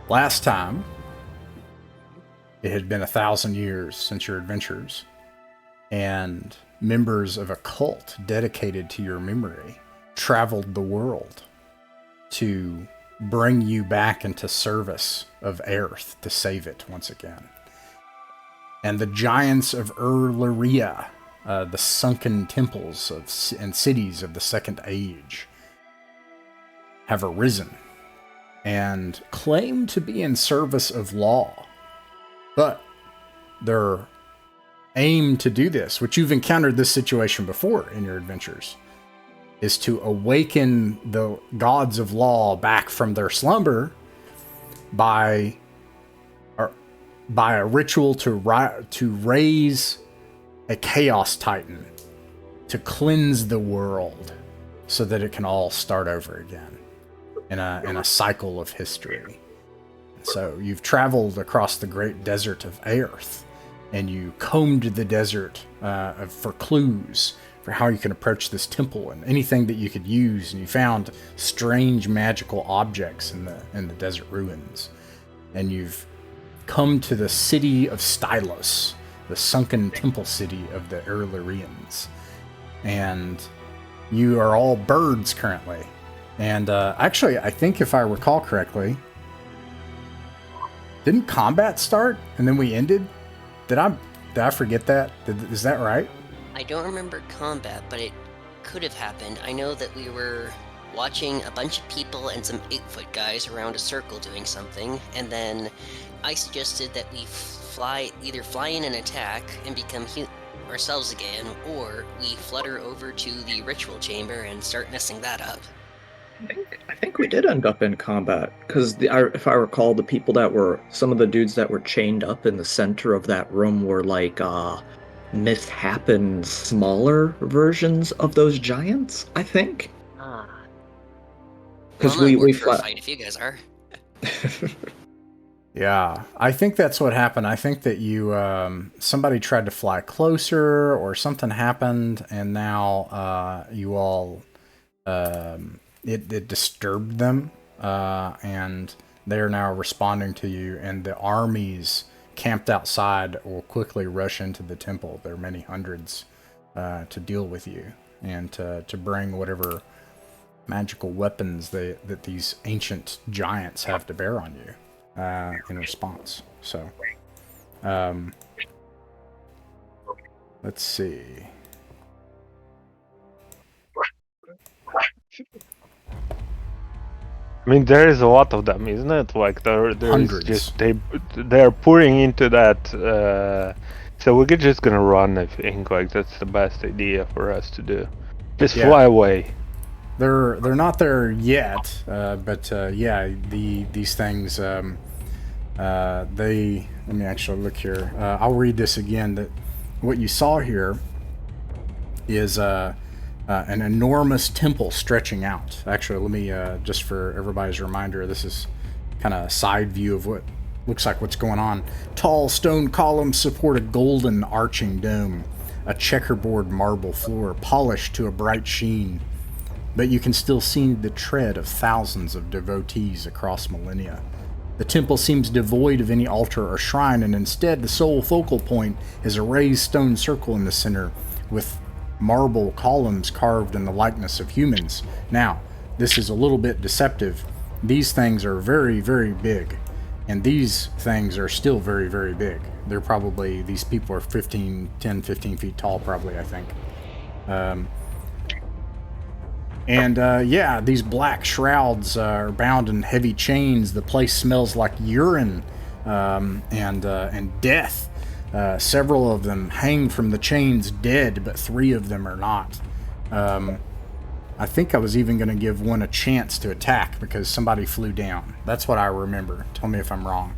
Last time, it had been 1,000 years since your adventures, and members of a cult dedicated to your memory traveled the world to bring you back into service of Earth to save it once again. And the giants of Ur-Lirea, the sunken temples and cities of the Second Age, have arisen and claim to be in service of law. But their aim to do this, which you've encountered this situation before in your adventures, is to awaken the gods of law back from their slumber by a ritual to raise a chaos titan to cleanse the world so that it can all start over again in a cycle of history. So you've traveled across the great desert of Earth, and you combed the desert for clues for how you can approach this temple and anything that you could use, and you found strange magical objects in the desert ruins. And you've come to the city of Starless, the sunken temple city of the Ur-Lireans. And you are all birds currently. And actually, I think if I recall correctly, didn't combat start and then we ended? Did I forget that? Is that right? I don't remember combat, but it could have happened. I know that we were watching a bunch of people and some 8-foot guys around a circle doing something, and then I suggested that we either fly in and attack and become ourselves again, or we flutter over to the ritual chamber and start messing that up. I think we did end up in combat, because if I recall, the people some of the dudes that were chained up in the center of that room were like mishappen smaller versions of those giants, I think. Because we fight if you guys are. Yeah, I think that's what happened. I think that you somebody tried to fly closer or something happened, and now you all it disturbed them, and they are now responding to you, and the armies camped outside will quickly rush into the temple. There are many hundreds to deal with you and to bring whatever magical weapons that these ancient giants have to bear on you in response. So, let's see. I mean, there is a lot of them, isn't it? Like there's Hundreds. just they're pouring into that. So we're just gonna run. I think like that's the best idea for us to do. Just fly away. They're not there yet, but yeah, these things. Let me actually look here. I'll read this again. That what you saw here is an enormous temple stretching out. Actually, let me, just for everybody's reminder, this is kind of a side view of what looks like what's going on. Tall stone columns support a golden arching dome, a checkerboard marble floor polished to a bright sheen. But you can still see the tread of thousands of devotees across millennia. The temple seems devoid of any altar or shrine, and instead the sole focal point is a raised stone circle in the center with marble columns carved in the likeness of humans. Now, this is a little bit deceptive. These things are very, very big, and these things are still very, very big. They're probably, these people are 10, 15 feet tall, probably, I think. Yeah, these black shrouds are bound in heavy chains. The place smells like urine and death. Several of them hang from the chains dead, but 3 of them are not. I think I was even going to give one a chance to attack because somebody flew down. That's what I remember. Tell me if I'm wrong.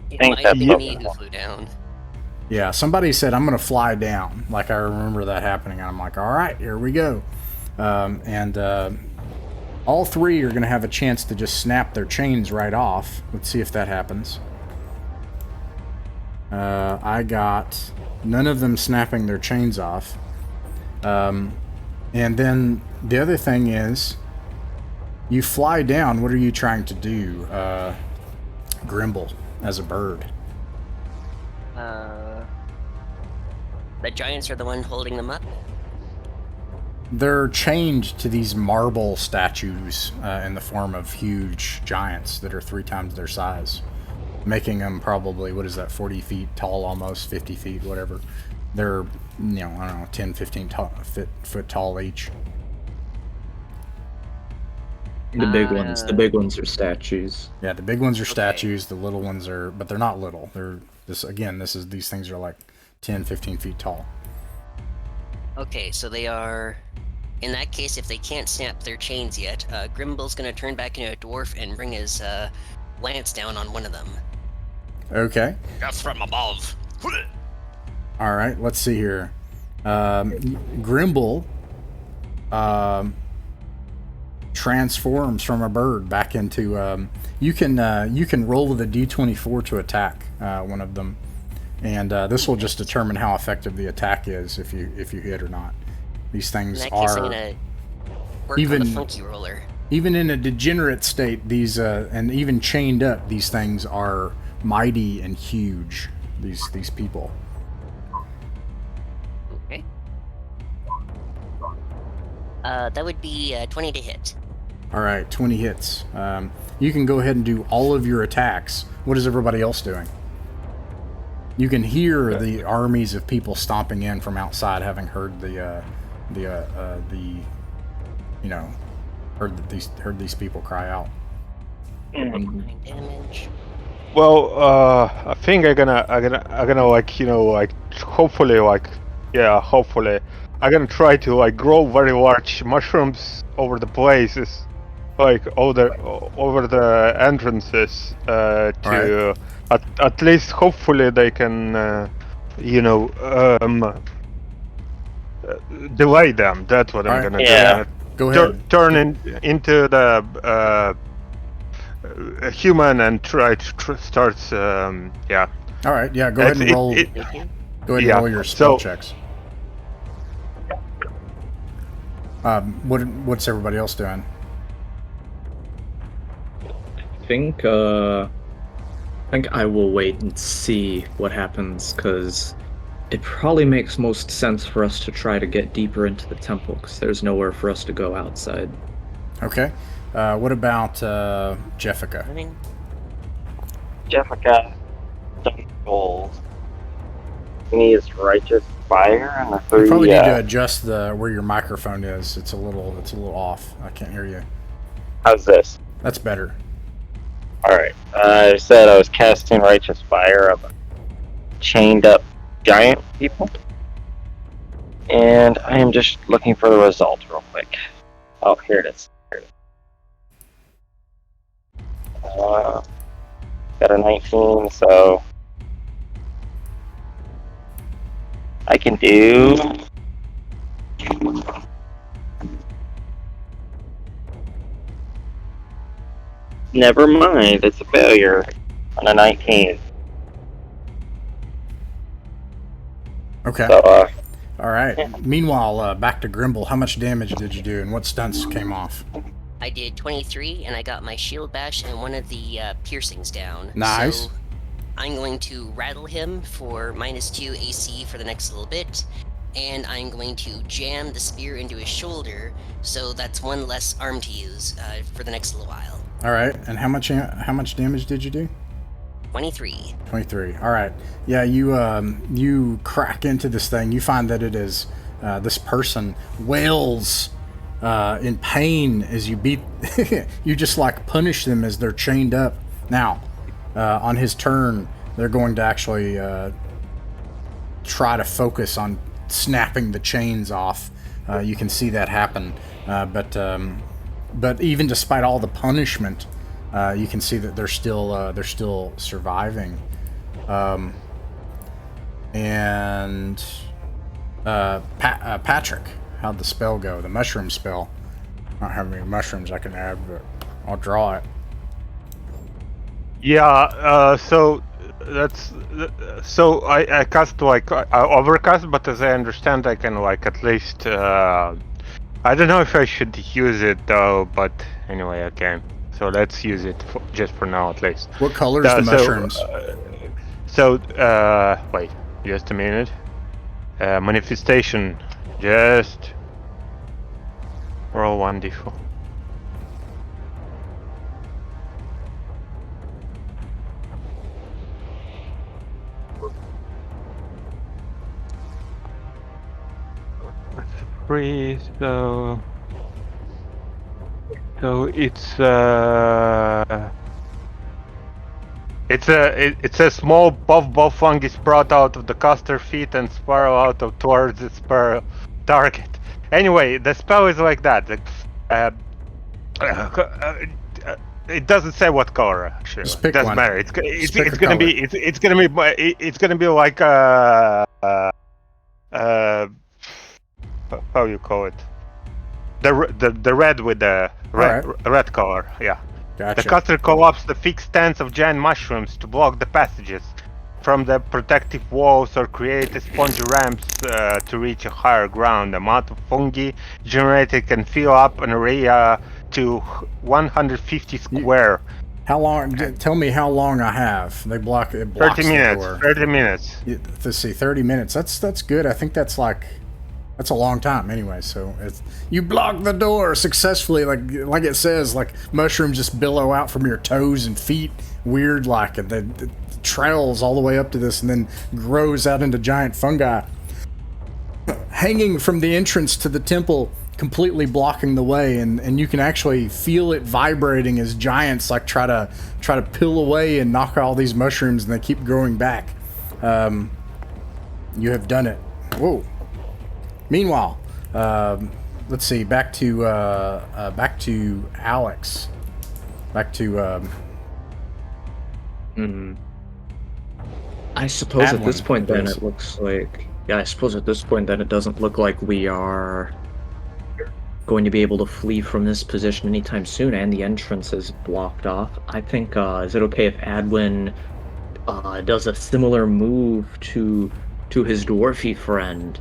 It might have been me who flew down. Yeah, somebody said, I'm going to fly down. Like, I remember that happening. And I'm like, all right, here we go. All 3 are going to have a chance to just snap their chains right off. Let's see if that happens. I got none of them snapping their chains off. And then the other thing is, you fly down. What are you trying to do? Grimble as a bird. The giants are the one holding them up? They're chained to these marble statues in the form of huge giants that are 3 times their size, making them probably, 40 feet tall, almost 50 feet, whatever. They're, I don't know, 10, 15 foot tall each. The big ones are statues. Yeah, the big ones are statues. The little ones are, but they're not little. They're these things are like 10, 15 feet tall. Okay, so they are... In that case, if they can't snap their chains yet, Grimble's gonna turn back into a dwarf and bring his lance down on one of them. Okay. Death from above! All right, let's see here. Grimble transforms from a bird back into. You can roll with a d24 to attack one of them, and this will just determine how effective the attack is if you hit or not. These things In that case, I'm are gonna work on the funky roller. even in a degenerate state. These and even chained up, these things are mighty and huge. These people. Okay. That would be 20 to hit. All right, 20 hits. You can go ahead and do all of your attacks. What is everybody else doing? You can hear the armies of people stomping in from outside, having heard heard these people cry out. 9 damage. Well, I think I'm gonna hopefully I'm gonna try to grow very large mushrooms over the places, over the entrances, to at least hopefully they can delay them. That's what I'm gonna do. Go ahead. Turn into the a human and try to start. All right. Yeah. Go ahead and roll. Go ahead and roll your spell checks. What's everybody else doing? I think I will wait and see what happens, because it probably makes most sense for us to try to get deeper into the temple, because there's nowhere for us to go outside. Okay. What about Jeffica? Jeffica goals. He needs righteous fire and a 3. You probably need to adjust where your microphone is. It's a little off. I can't hear you. How's this? That's better. Alright. I said I was casting righteous fire of chained up giant people. And I am just looking for the result real quick. Oh, here it is. Got a 19, so I can do never mind, it's a failure on a 19. Okay. So, all right. Meanwhile, back to Grimble. How much damage did you do, and what stunts came off? I did 23, and I got my shield bash and one of the piercings down. Nice. So I'm going to rattle him for -2 AC for the next little bit, and I'm going to jam the spear into his shoulder, so that's one less arm to use for the next little while. All right. And how much damage did you do? 23. 23. All right. Yeah, you crack into this thing. You find that it is this person wails in pain as you beat. You just punish them as they're chained up. Now, on his turn, they're going to actually try to focus on snapping the chains off. You can see that happen, but even despite all the punishment, you can see that they're still surviving. Patrick, how'd the spell go? The mushroom spell. I don't have any mushrooms I can add, but I'll draw it. Yeah. So I cast overcast, but as I understand, I can at least. I don't know if I should use it though, but anyway, I can. So let's use it just for now, at least. What color is the mushrooms? Wait, just a minute. Manifestation, just roll 1d4. Three, so it's a small buff fungus sprout out of the caster feet and spiral out of towards its target. Anyway, the spell is like that. It doesn't say what color actually. Just pick it doesn't one. matter. It's gonna be like how you call it? The red with the red color. Yeah. Gotcha. The caster collapsed the fixed stands of giant mushrooms to block the passages from the protective walls or create spongy ramps to reach a higher ground. The amount of fungi generated can fill up an area to 150 square. How long? Tell me how long I have. They block it. 30 minutes. 30 minutes. Let's see, 30 minutes. That's good. I think that's a long time anyway. So you block the door successfully, like it says, like mushrooms just billow out from your toes and feet, weird like, and then trails all the way up to this, and then grows out into giant fungi, hanging from the entrance to the temple, completely blocking the way, and you can actually feel it vibrating as giants like try to peel away and knock all these mushrooms, and they keep growing back. You have done it. Whoa. Meanwhile, let's see. Back to Alex. Back to. I suppose at this point, then please. it looks like. Yeah, I suppose at this point, then it doesn't look like we are going to be able to flee from this position anytime soon, and the entrance is blocked off. I think. Is it okay if Adwin does a similar move to his dwarfy friend?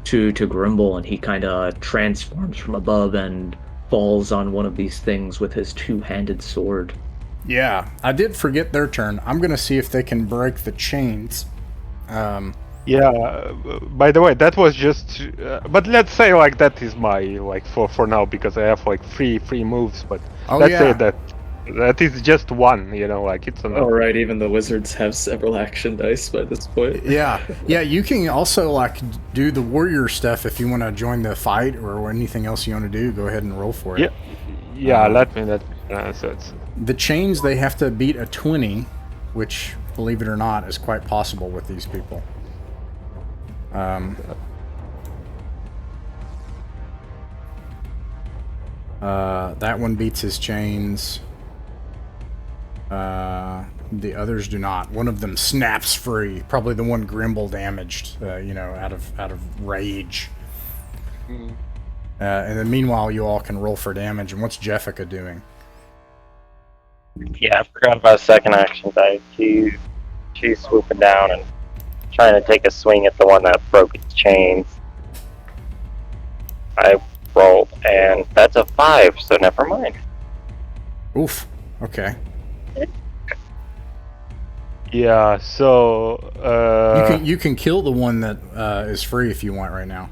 To Grimble, and he kind of transforms from above and falls on one of these things with his two-handed sword. Yeah, I did forget their turn. I'm gonna see if they can break the chains. Yeah. By the way, that was just. But let's say like that is my for now, because I have like three moves. But let's say that is just one. It's enough. Oh right, even the wizards have several action dice by this point. Yeah. You can also do the warrior stuff if you want to join the fight or anything else you want to do. Go ahead and roll for it. Yeah. Let me. So it's... The chains, they have to beat a 20, which, believe it or not, is quite possible with these people. That one beats his chains. The others do not. One of them snaps free. Probably the one Grimble damaged, out of rage. And then meanwhile, you all can roll for damage. And what's Jeffica doing? Yeah, I forgot about second action dice. She's swooping down and trying to take a swing at the one that broke its chains. I rolled, and that's a 5, so never mind. Oof. Okay. Yeah, so you can kill the one that is free if you want right now.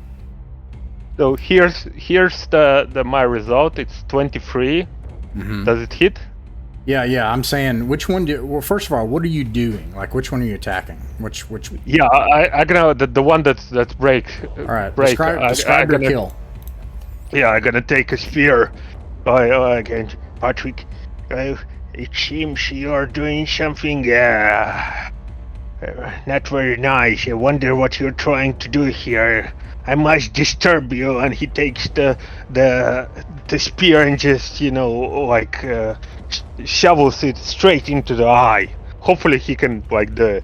So here's the my result. It's 23. Mm-hmm. Does it hit? Yeah. I'm saying which one well, first of all, what are you doing? Like, which one are you attacking? Which? Yeah, I gonna the one that's break. All right. Break. Describe your kill. Yeah, I'm gonna take a spear. Again, Patrick. It seems you're doing something not very nice. I wonder what you're trying to do here. I must disturb you. And he takes the spear and just shovels it straight into the eye. Hopefully he can do it.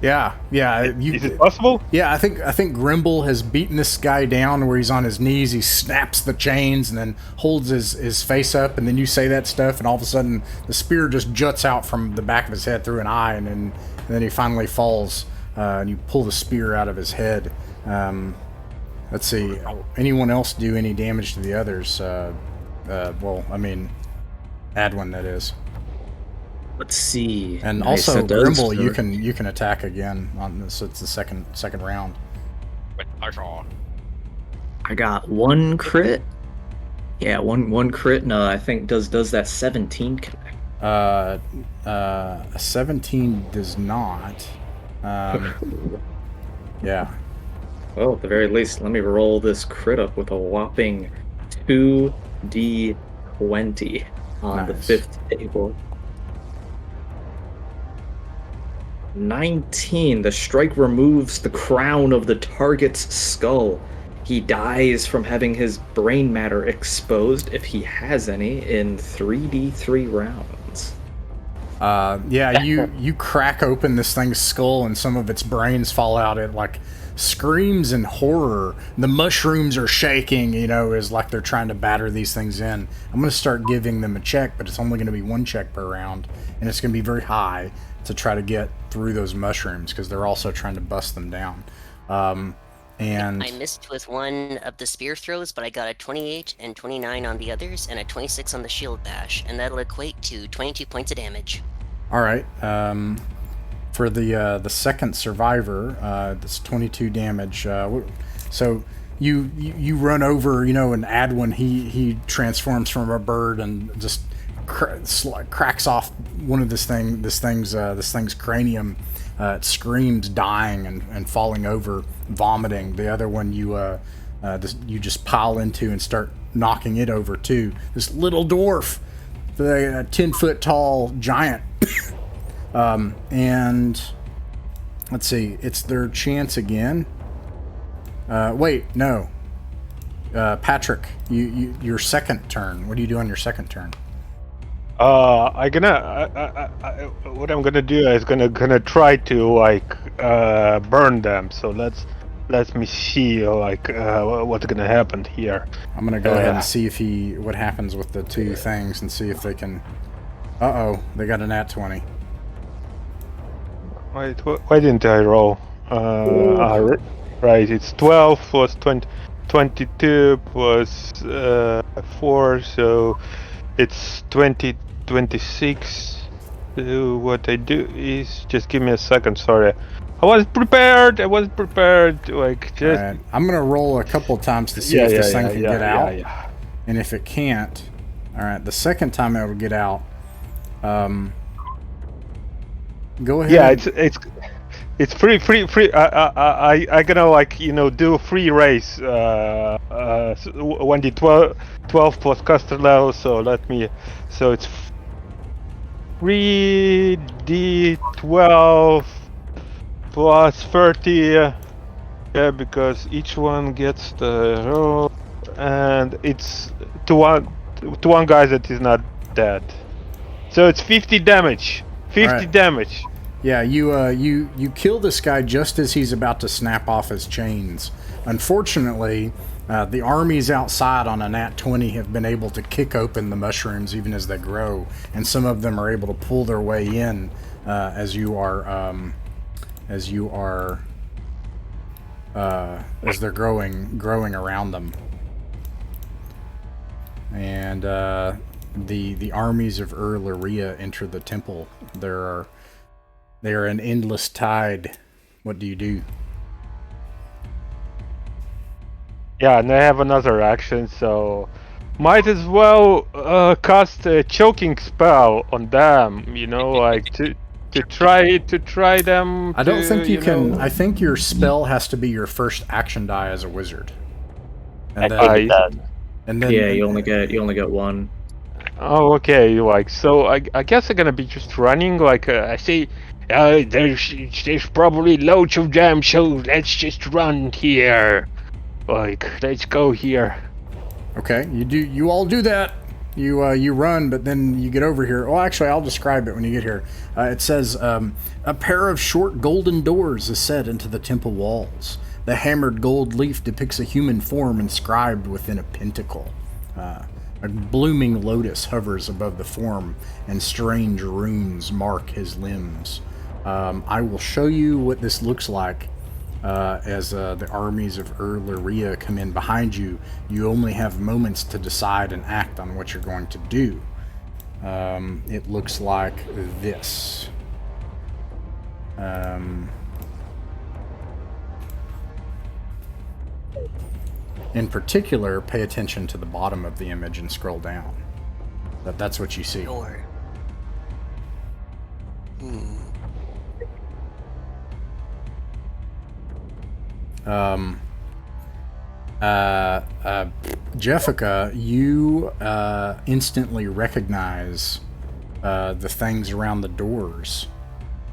Yeah. Is it possible? Yeah, I think Grimble has beaten this guy down where he's on his knees. He snaps the chains and then holds his face up, and then you say that stuff, and all of a sudden the spear just juts out from the back of his head through an eye, and then he finally falls, and you pull the spear out of his head. Let's see. Anyone else do any damage to the others? Adwin, that is. Let's see. And Nice, also, that does Grimble, you work. can attack again on this. It's the second round. I got one crit. Yeah, one crit, and I think does that 17 connect? A 17 does not. Yeah. Well, at the very least, let me roll this crit up with a whopping 2d20 on the Nice. 5th table. 19. The strike removes the crown of the target's skull. He dies from having his brain matter exposed, if he has any, in 3d3 rounds. Yeah, you crack open this thing's skull and some of its brains fall out. It like screams in horror. The mushrooms are shaking, as like they're trying to batter these things in. I'm going to start giving them a check, but it's only going to be 1 check per round, and it's going to be very high to try to get through those mushrooms because they're also trying to bust them down. And I missed with one of the spear throws, but I got a 28 and 29 on the others, and a 26 on the shield bash, and that'll equate to 22 points of damage. all right, for the second survivor, that's 22 damage. So you run over, and Adwin he transforms from a bird and just cracks off one of this thing's cranium. It screams, dying and falling over, vomiting. The other one you just pile into and start knocking it over too. This little dwarf, the 10-foot tall giant. And let's see, it's their chance again. Wait, no. Patrick, your second turn. What do you do on your second turn? What I'm gonna do is gonna try to burn them. So let me see what's gonna happen here. I'm gonna go ahead and see what happens with the two things and see if they can. They got a nat 20. Wait, why didn't I roll? Right, it's 12 plus 22 plus 4, so it's 26. What I do is just give me a second. Sorry, I wasn't prepared. Alright, I'm gonna roll a couple times to see if this thing can get out. And if it can't, alright, the second time it will get out. Go ahead. Yeah, it's free. I gonna do a free race. 1d12 plus caster level. So it's 3d12 plus 30. Yeah, because each one gets the roll, and it's to one guy that is not dead. So it's 50 damage. 50 damage. Yeah, you kill this guy just as he's about to snap off his chains. Unfortunately, the armies outside on a nat 20 have been able to kick open the mushrooms even as they grow, and some of them are able to pull their way in as they're growing around them. And the armies of Ur-Lirea enter the temple. They are an endless tide. What do you do? Yeah, and I have another action, so might as well cast a choking spell on them. To try them. I don't think you can. I think your spell has to be your first action die as a wizard. And I think it does. And then Yeah, you only get one. Oh, okay. So I guess I'm gonna be just running. I see. There's probably loads of them, so let's just run here. Let's go here. Okay, you all do that. You run, but then you get over here. Well, actually, I'll describe it when you get here. It says, a pair of short golden doors is set into the temple walls. The hammered gold leaf depicts a human form inscribed within a pentacle. A blooming lotus hovers above the form, and strange runes mark his limbs. I will show you what this looks like as the armies of Ur-Lirea come in behind you. You only have moments to decide and act on what you're going to do. It looks like this. In particular, pay attention to the bottom of the image and scroll down. That's what you see. Door. Jessica, you instantly recognize the things around the doors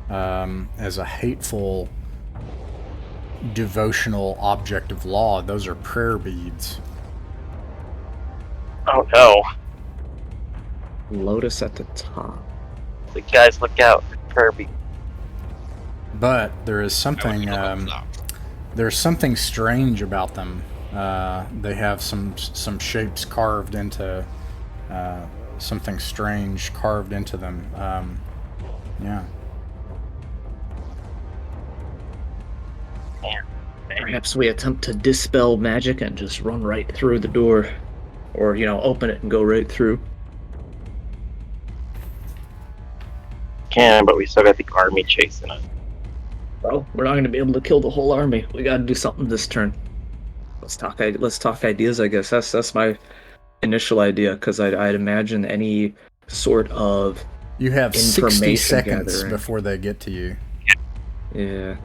as a hateful devotional object of law. Those are prayer beads. Oh no. Lotus at the top. The guys, look out. Kirby. But there is something there's something strange about them. They have some shapes carved into something strange carved into them. Yeah. Perhaps we attempt to dispel magic and just run right through the door. Or, open it and go right through. Can, but we still got the army chasing us. Well, we're not going to be able to kill the whole army. We got to do something this turn. Let's talk ideas, I guess. That's my initial idea, because I'd imagine any sort of You have 60 information seconds gathering. before they get to you. Yeah. And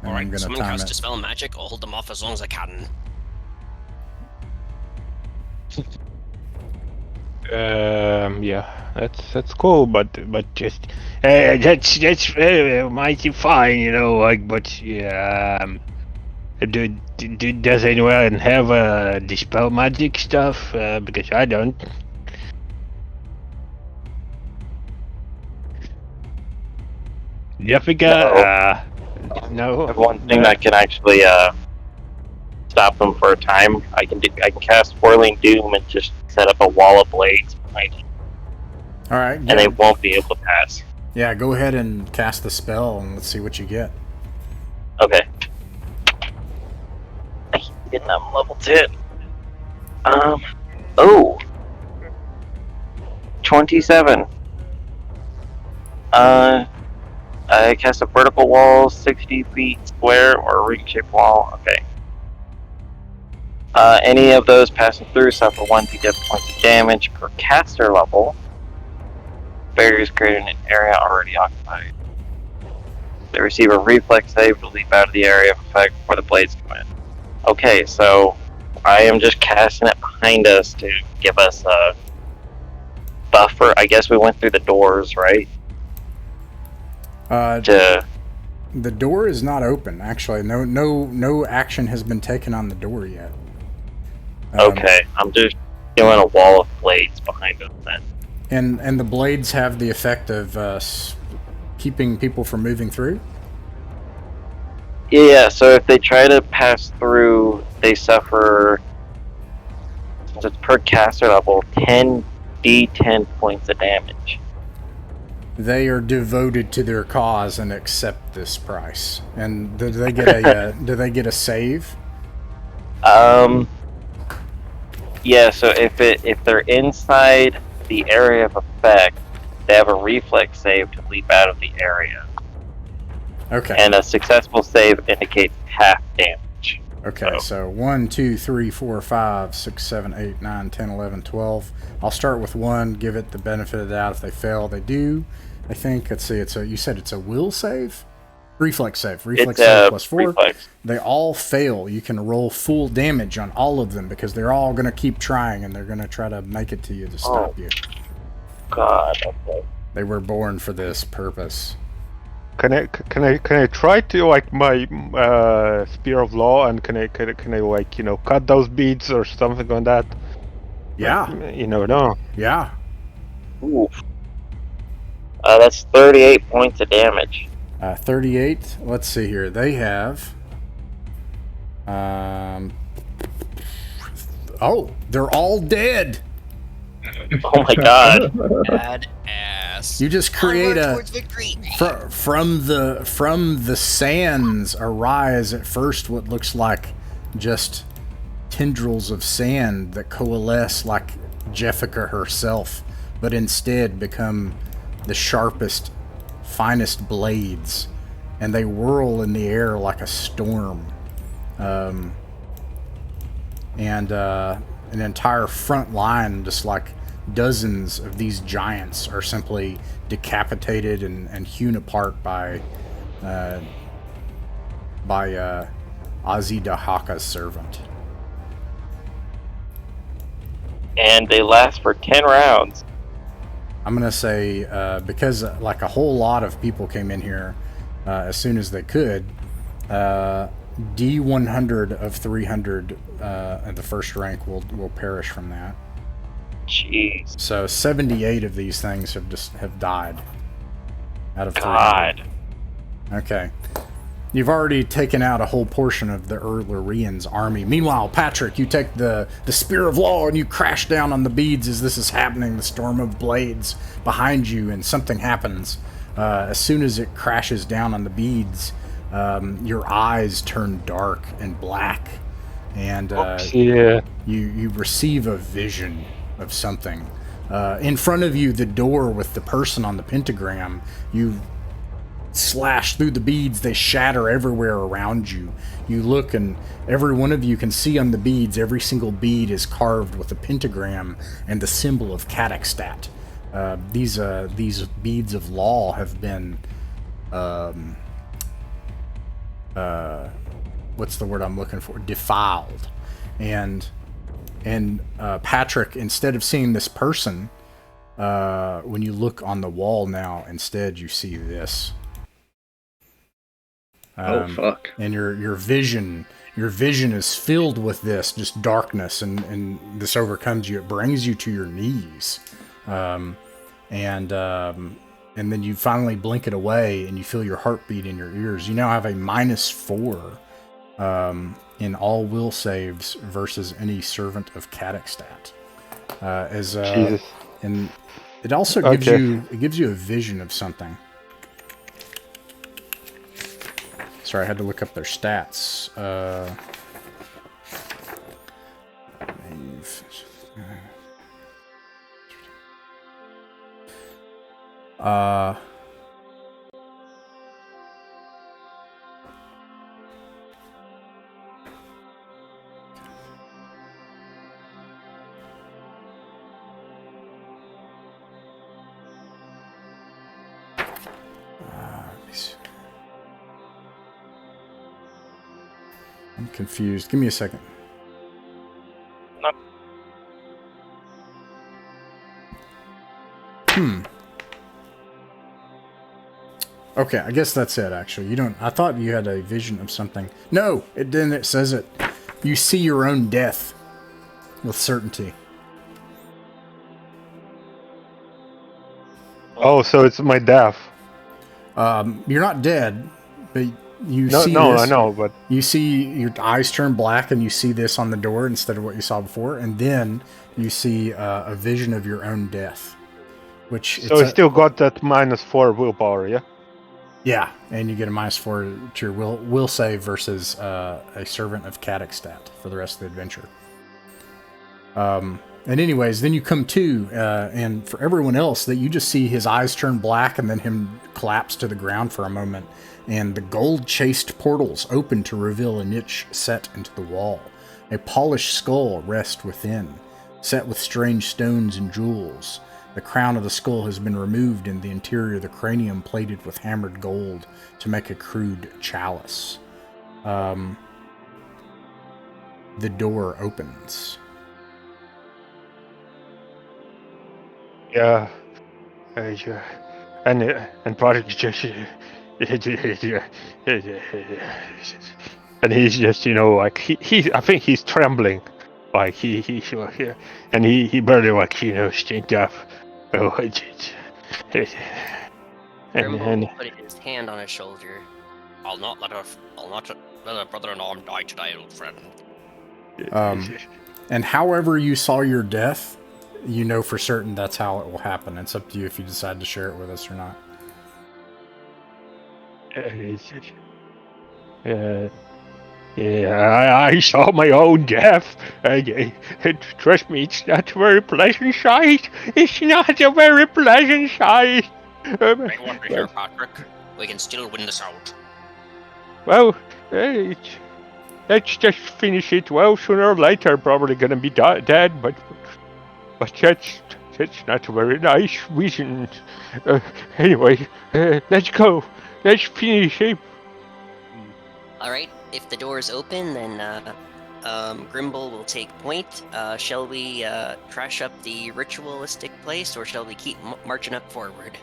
I'm Alright, gonna someone time cast it. Dispel Magic. I'll hold them off as long as I can. Yeah, that's cool, but just that's mighty fine, but yeah. Does anyone have dispel magic stuff? Because I don't. Jessica, no. I have one thing that can actually stop them for a time. I can cast Whirling Doom and just set up a wall of blades behind them, All right. and they won't be able to pass. Yeah, go ahead and cast the spell and let's see what you get. Okay. I keep getting them level 10. Oh. 27. I cast a vertical wall, 60 feet square, or a ring-shaped wall. Okay. Any of those passing through suffer 1d10 points of damage per caster level. Barriers created in an area already occupied. They receive a reflex save to leap out of the area of effect before the blades come in. Okay, so I am just casting it behind us to give us a buffer. I guess we went through the doors, right? The door is not open. Actually, no action has been taken on the door yet. Okay, I'm just doing a wall of blades behind us then. And the blades have the effect of keeping people from moving through? Yeah, so if they try to pass through, they suffer, since it's per caster level, 10d10 points of damage. They are devoted to their cause and accept this price. And do they get a do they get a save? Yeah, so if they're inside the area of effect, they have a reflex save to leap out of the area. Okay. And a successful save indicates half damage. Okay, so 1, 2, 3, 4, 5, 6, 7, 8, 9, 10, 11, 12. I'll start with 1, give it the benefit of the doubt. If they fail, they do. I think, let's see, you said it's a will save? Reflex save. Reflex save plus 4. Reflex. They all fail. You can roll full damage on all of them because they're all going to keep trying and they're going to try to make it to you to stop you. God, okay. They were born for this purpose. Can I try to like my spear of law and can I like cut those beads or something like that? Yeah. Like, you never know. Yeah. Ooh. That's 38 points of damage. 38. Let's see here. They have. Oh, they're all dead. Oh my god. Bad ass. You just create Onward a towards victory. from the sands arise at first what looks like just tendrils of sand that coalesce like Jessica herself but instead become the sharpest, finest blades, and they whirl in the air like a storm. And an entire front line, just like dozens of these giants, are simply decapitated and hewn apart by Azidahaka's servant. And they last for 10 rounds. I'm gonna say because like a whole lot of people came in here as soon as they could. D100 of 300 at the first rank will perish from that. Jeez. So 78 of these things have died out of 300. God. Okay. You've already taken out a whole portion of the Ur-Lirean's army. Meanwhile, Patrick, you take the Spear of Law and you crash down on the beads as this is happening, the storm of blades behind you, and something happens. As soon as it crashes down on the beads, your eyes turn dark and black, and you receive a vision of something. In front of you, the door with the person on the pentagram, you slash through the beads, they shatter everywhere around you. You look, and every one of you can see on the beads, every single bead is carved with a pentagram and the symbol of Catixtat. These beads of law have been what's the word I'm looking for? Defiled. And Patrick, instead of seeing this person, when you look on the wall now, instead you see this. Oh fuck! And your vision is filled with this, just darkness, and this overcomes you. It brings you to your knees, and then you finally blink it away, and you feel your heartbeat in your ears. You now have a -4 in all will saves versus any servant of Catixtat. Jesus. And it also gives you a vision of something. Sorry, I had to look up their stats. I'm confused. Give me a second. Okay, I guess that's it, actually. You don't... I thought you had a vision of something. No! It says it. You see your own death with certainty. Oh, so it's my death. You're not dead, but you No, see no, this. I know, but... You see your eyes turn black, and you see this on the door instead of what you saw before, and then you see a vision of your own death. So you still got that -4 willpower, yeah? Yeah, and you get a -4 to your will save versus a servant of Catixtat for the rest of the adventure. And anyways, then you come to, and for everyone else, that you just see his eyes turn black and then him collapse to the ground for a moment, and the gold-chased portals open to reveal a niche set into the wall. A polished skull rests within, set with strange stones and jewels. The crown of the skull has been removed, and the interior of the cranium plated with hammered gold to make a crude chalice. The door opens. Yeah. And Project just... And he's just, like, I think he's trembling. Like, he's and he barely, like, straight up. Grimble put his hand on his shoulder. I'll not let a brother-in-law die today, old friend. And however you saw your death, you know for certain that's how it will happen. It's up to you if you decide to share it with us or not. Yeah, I saw my own death. Trust me, it's not a very pleasant sight. It's not a very pleasant sight. I want to hear, Patrick. We can still win this out. Well, let's just finish it. Well, sooner or later, probably gonna be dead, but that's not a very nice vision. Anyway, let's go. Let's finish it. Alright, if the door is open, then Grimble will take point. Shall we trash up the ritualistic place, or shall we keep marching up forward?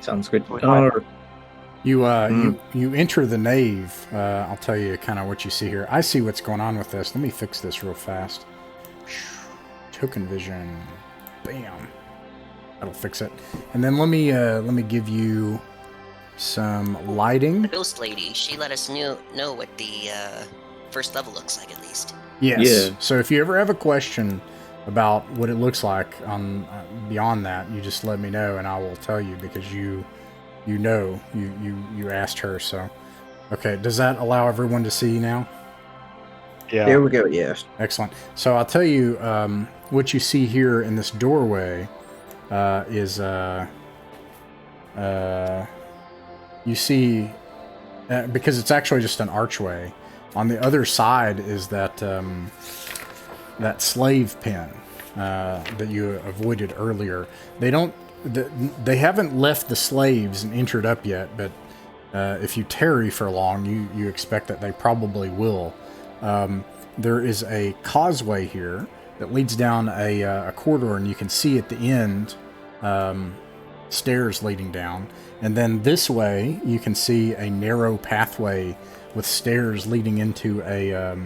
Sounds good. You enter the nave. I'll tell you kind of what you see here. I see what's going on with this. Let me fix this real fast. Token vision. Bam. That'll fix it. And then let me give you some lighting. The ghost lady, she let us know what the first level looks like, at least. Yes. Yeah. So if you ever have a question about what it looks like on beyond that, you just let me know and I will tell you, because you asked her. So okay, does that allow everyone to see now? Yeah. There we go. Yes. Excellent. So I'll tell you what you see here in this doorway is you see because it's actually just an archway. On the other side is that that slave pen that you avoided earlier. They haven't left the slaves and entered up yet, but if you tarry for long, you expect that they probably will. There is a causeway here that leads down a corridor, and you can see at the end stairs leading down. And then this way, you can see a narrow pathway with stairs leading into a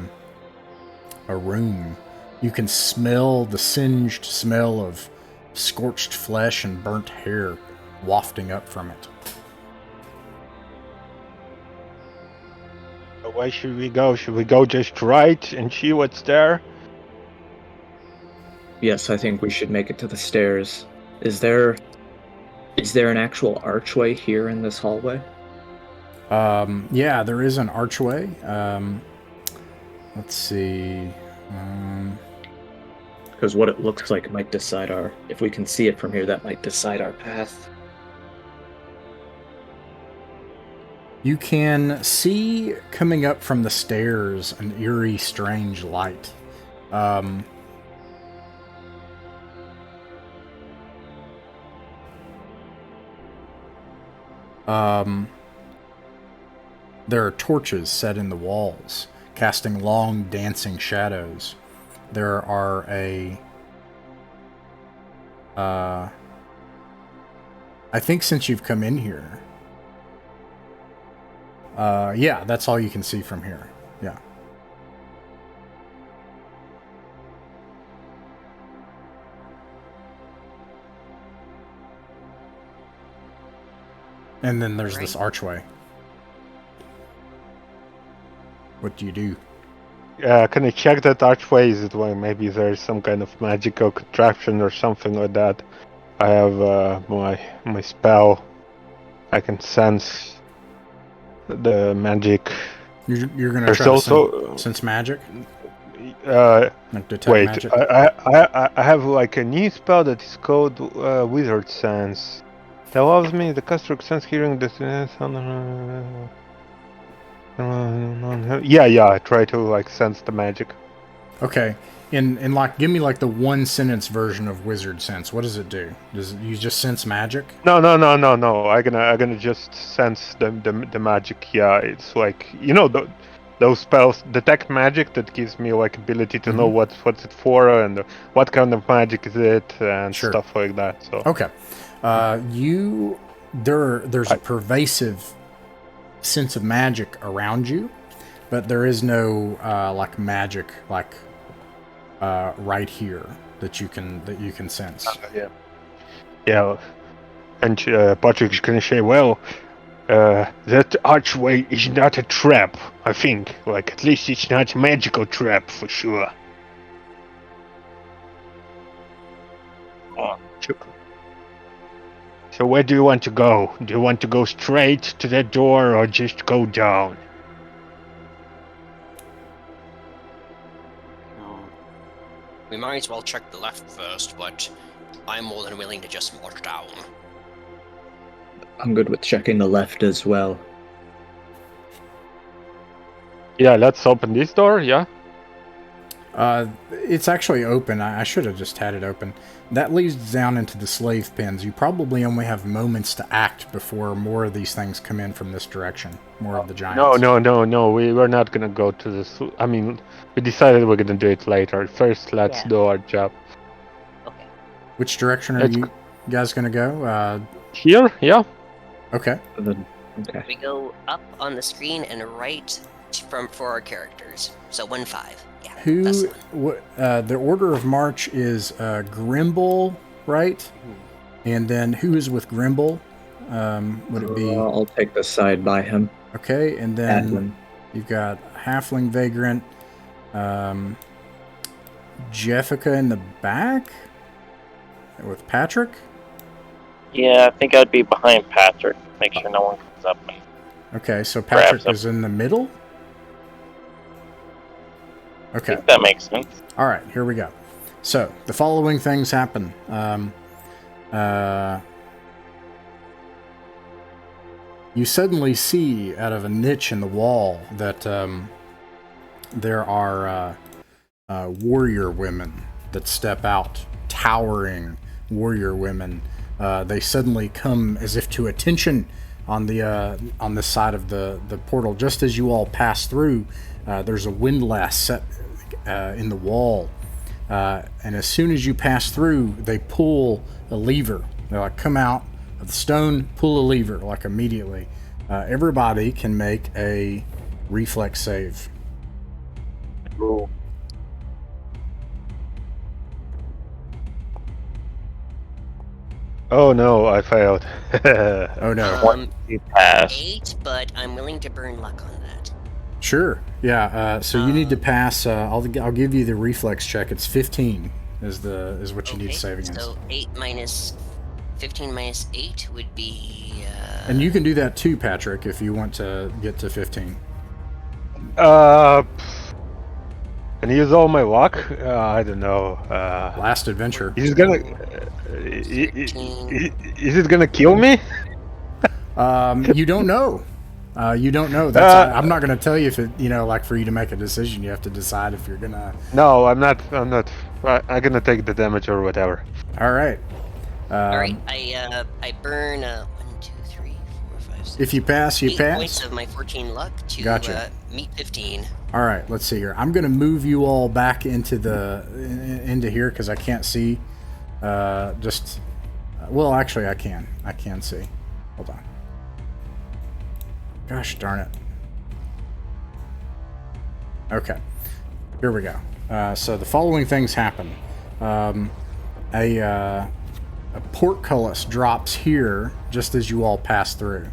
room. You can smell the singed smell of scorched flesh and burnt hair wafting up from it. Where should we go? Should we go just right and see what's there? Yes, I think we should make it to the stairs. Is there an actual archway here in this hallway? Yeah, there is an archway. Let's see. Because what it looks like might decide if we can see it from here, that might decide our path. You can see coming up from the stairs an eerie, strange light. There are torches set in the walls, casting long, dancing shadows. There are I think since you've come in here, yeah, that's all you can see from here. Yeah. And then there's this archway. What do you do? Can I check that archway? Is it where maybe there's some kind of magical contraption or something like that? I have my spell. I can sense the magic. You're gonna There's try also to sense magic? Like detect wait, magic? I have like a new spell that is called Wizard Sense. That allows me the caster to sense hearing the yeah, I try to like sense the magic. Okay. And like, give me like the one sentence version of Wizard Sense. What does it do? You just sense magic? No. I'm gonna just sense the magic. Yeah, it's like, you know, those spells detect magic that gives me like ability to know what's it for and what kind of magic is it and stuff like that. So okay, there's a pervasive sense of magic around you, but there is no like magic like right here that you can sense. Yeah, and Patrick's gonna say, well, that archway is not a trap. I think, like, at least it's not a magical trap for sure. So where do you want to go? Do you want to go straight to the door or just go down? We might as well check the left first, but I'm more than willing to just march down. I'm good with checking the left as well. Yeah, let's open this door, yeah? It's actually open. I should have just had it open. That leads down into the slave pens. You probably only have moments to act before more of these things come in from this direction. More of the giants. No. We're not gonna go to this. I mean, we decided we're gonna do it later. First, let's do our job. Okay. Which direction are you guys going to go? Here? Yeah. Okay. Okay. We go up on the screen and right for our characters. So 1-5. Yeah. Who? That's the one. The order of march is Grimble, right? And then who is with Grimble? Would it be? I'll take the side by him. Okay, and then Adlin. you've got Halfling Vagrant, Jeffica in the back with Patrick. Yeah, I think I'd be behind Patrick. Make sure no one comes up and Okay, so Patrick Grabs up. is in the middle. I Okay. think that makes sense. All right, here we go. So the following things happen. You suddenly see out of a niche in the wall that there are warrior women that step out, towering warrior women. They suddenly come as if to attention on the side of the portal. Just as you all pass through, there's a windlass set in the wall. And as soon as you pass through, they pull a lever. They like come out of the stone, pull a lever like immediately. Everybody can make a reflex save. Ooh. Oh no, I failed. Oh no. One, you pass. 8, but I'm willing to burn luck on that. Sure. Yeah. So you need to pass. I'll give you the reflex check. It's 15 is what you need to save against. So 15 minus 8 would be. And you can do that too, Patrick, if you want to get to 15. Can I use all my luck? I don't know. Last adventure. Is it gonna? Is it gonna kill me? You don't know. You don't know. That's I'm not going to tell you if it. Like for you to make a decision, you have to decide if you're gonna. No, I'm not. I'm gonna take the damage or whatever. All right. All right. I burn 1, 2, 3, 4, 5, 6. If you pass, you 8 pass. points of my 14 luck to Gotcha. meet 15. All right. Let's see here. I'm going to move you all back into here because I can't see. Well, actually, I can. I can see. Hold on. Gosh darn it. Okay. Here we go. So the following things happen. A portcullis drops here just as you all pass through.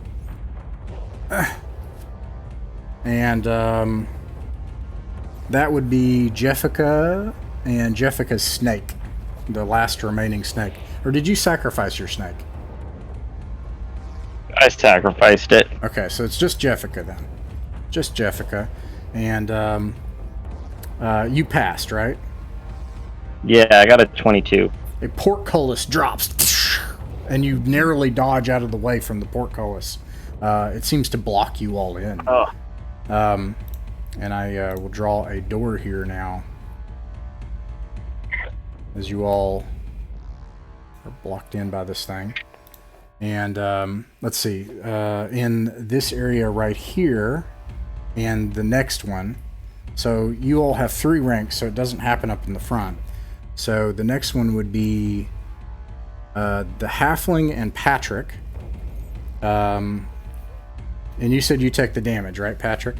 And that would be Jeffica and Jeffica's snake. The last remaining snake. Or did you sacrifice your snake? I sacrificed it. Okay, so it's just Jeffica then. Just Jeffica. And you passed, right? Yeah, I got a 22. A portcullis drops, and you narrowly dodge out of the way from the portcullis. It seems to block you all in. Oh. And I will draw a door here now. As you all are blocked in by this thing. And let's see, in this area right here, and the next one, so you all have 3 ranks, so it doesn't happen up in the front. So the next one would be the Halfling and Patrick. And you said you take the damage, right, Patrick?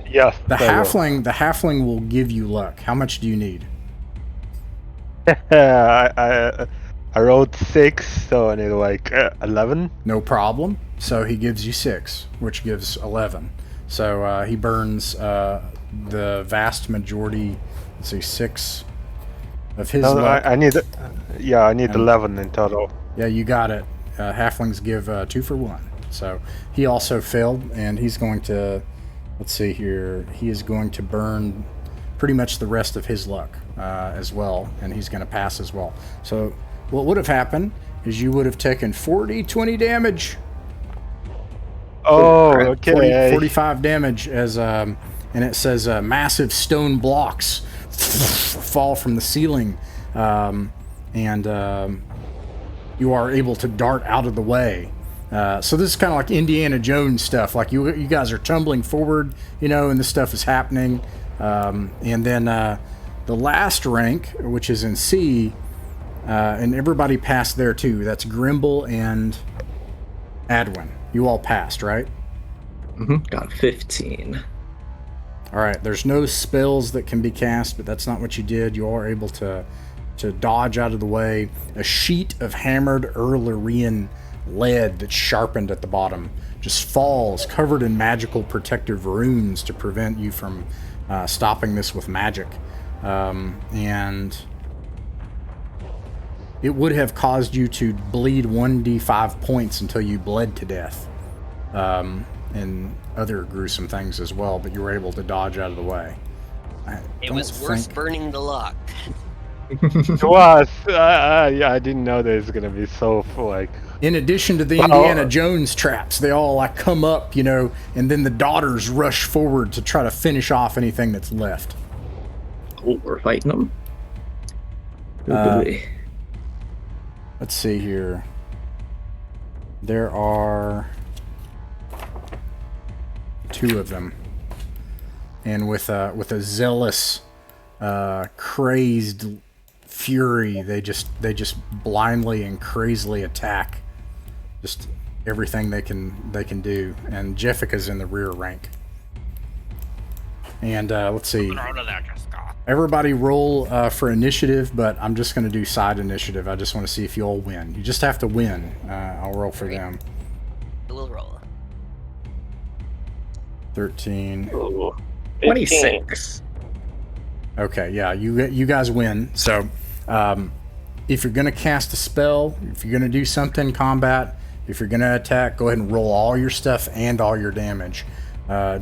Yes. The Halfling will give you luck. How much do you need? I rolled 6, so I need like 11. No problem. So he gives you 6, which gives 11. So he burns the vast majority. Let's see, 6 of his luck. I need. Yeah, I need 11 in total. Yeah, you got it. halflings give 2 for 1. So he also failed, and he's going to, let's see here, he is going to burn pretty much the rest of his luck as well, and he's going to pass as well. So what would have happened is you would have taken 20 damage. Oh, okay. 45 damage as, and it says massive stone blocks fall from the ceiling, and you are able to dart out of the way. So this is kind of like Indiana Jones stuff. Like you guys are tumbling forward, and this stuff is happening. And then the last rank, which is in C, and everybody passed there too. That's Grimble and Adwin. You all passed, right? Got 15. All right. There's no spells that can be cast, but that's not what you did. You are able to dodge out of the way. A sheet of hammered Ur-Lirean lead that's sharpened at the bottom just falls, covered in magical protective runes to prevent you from stopping this with magic. And it would have caused you to bleed 1d5 points until you bled to death. And other gruesome things as well, but you were able to dodge out of the way. It was worth burning the lock. It was. Yeah, I didn't know that it's gonna be so like. In addition to the Indiana Jones traps, they all like come up, and then the daughters rush forward to try to finish off anything that's left. Oh, we're fighting them. Let's see here. There are 2 of them, and with a zealous, crazed fury, they just blindly and crazily attack just everything they can do. And Jessica's in the rear rank. And let's see. Everybody roll for initiative, but I'm just going to do side initiative. I just want to see if you all win. You just have to win. I'll roll for them. We'll roll. 13. Ooh, 26. Okay, yeah, you guys win. So, if you're going to cast a spell, if you're going to do something in combat, if you're going to attack, go ahead and roll all your stuff and all your damage.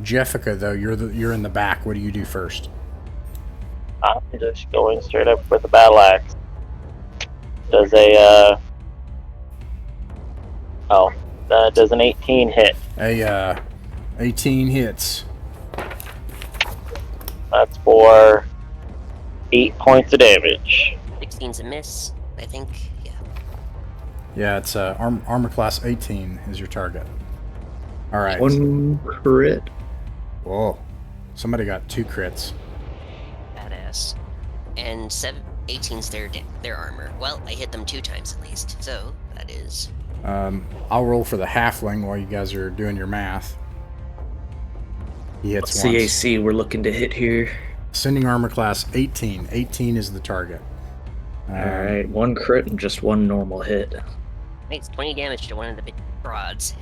Jessica, though, you're in the back. What do you do first? I'm just going straight up with the battle axe. Does an 18 hit? 18 hits. That's for 8 points of damage. 16's a miss, I think. Yeah. Yeah, it's armor class 18 is your target. All right. 1 crit. Whoa. Somebody got 2 crits. Badass. And 18's their armor. Well, I hit them 2 times at least, so that is... I'll roll for the halfling while you guys are doing your math. He hits once. CAC we're looking to hit here. Ascending armor class 18. 18 is the target. Alright, 1 crit and just 1 normal hit. Makes 20 damage to one of the big rods.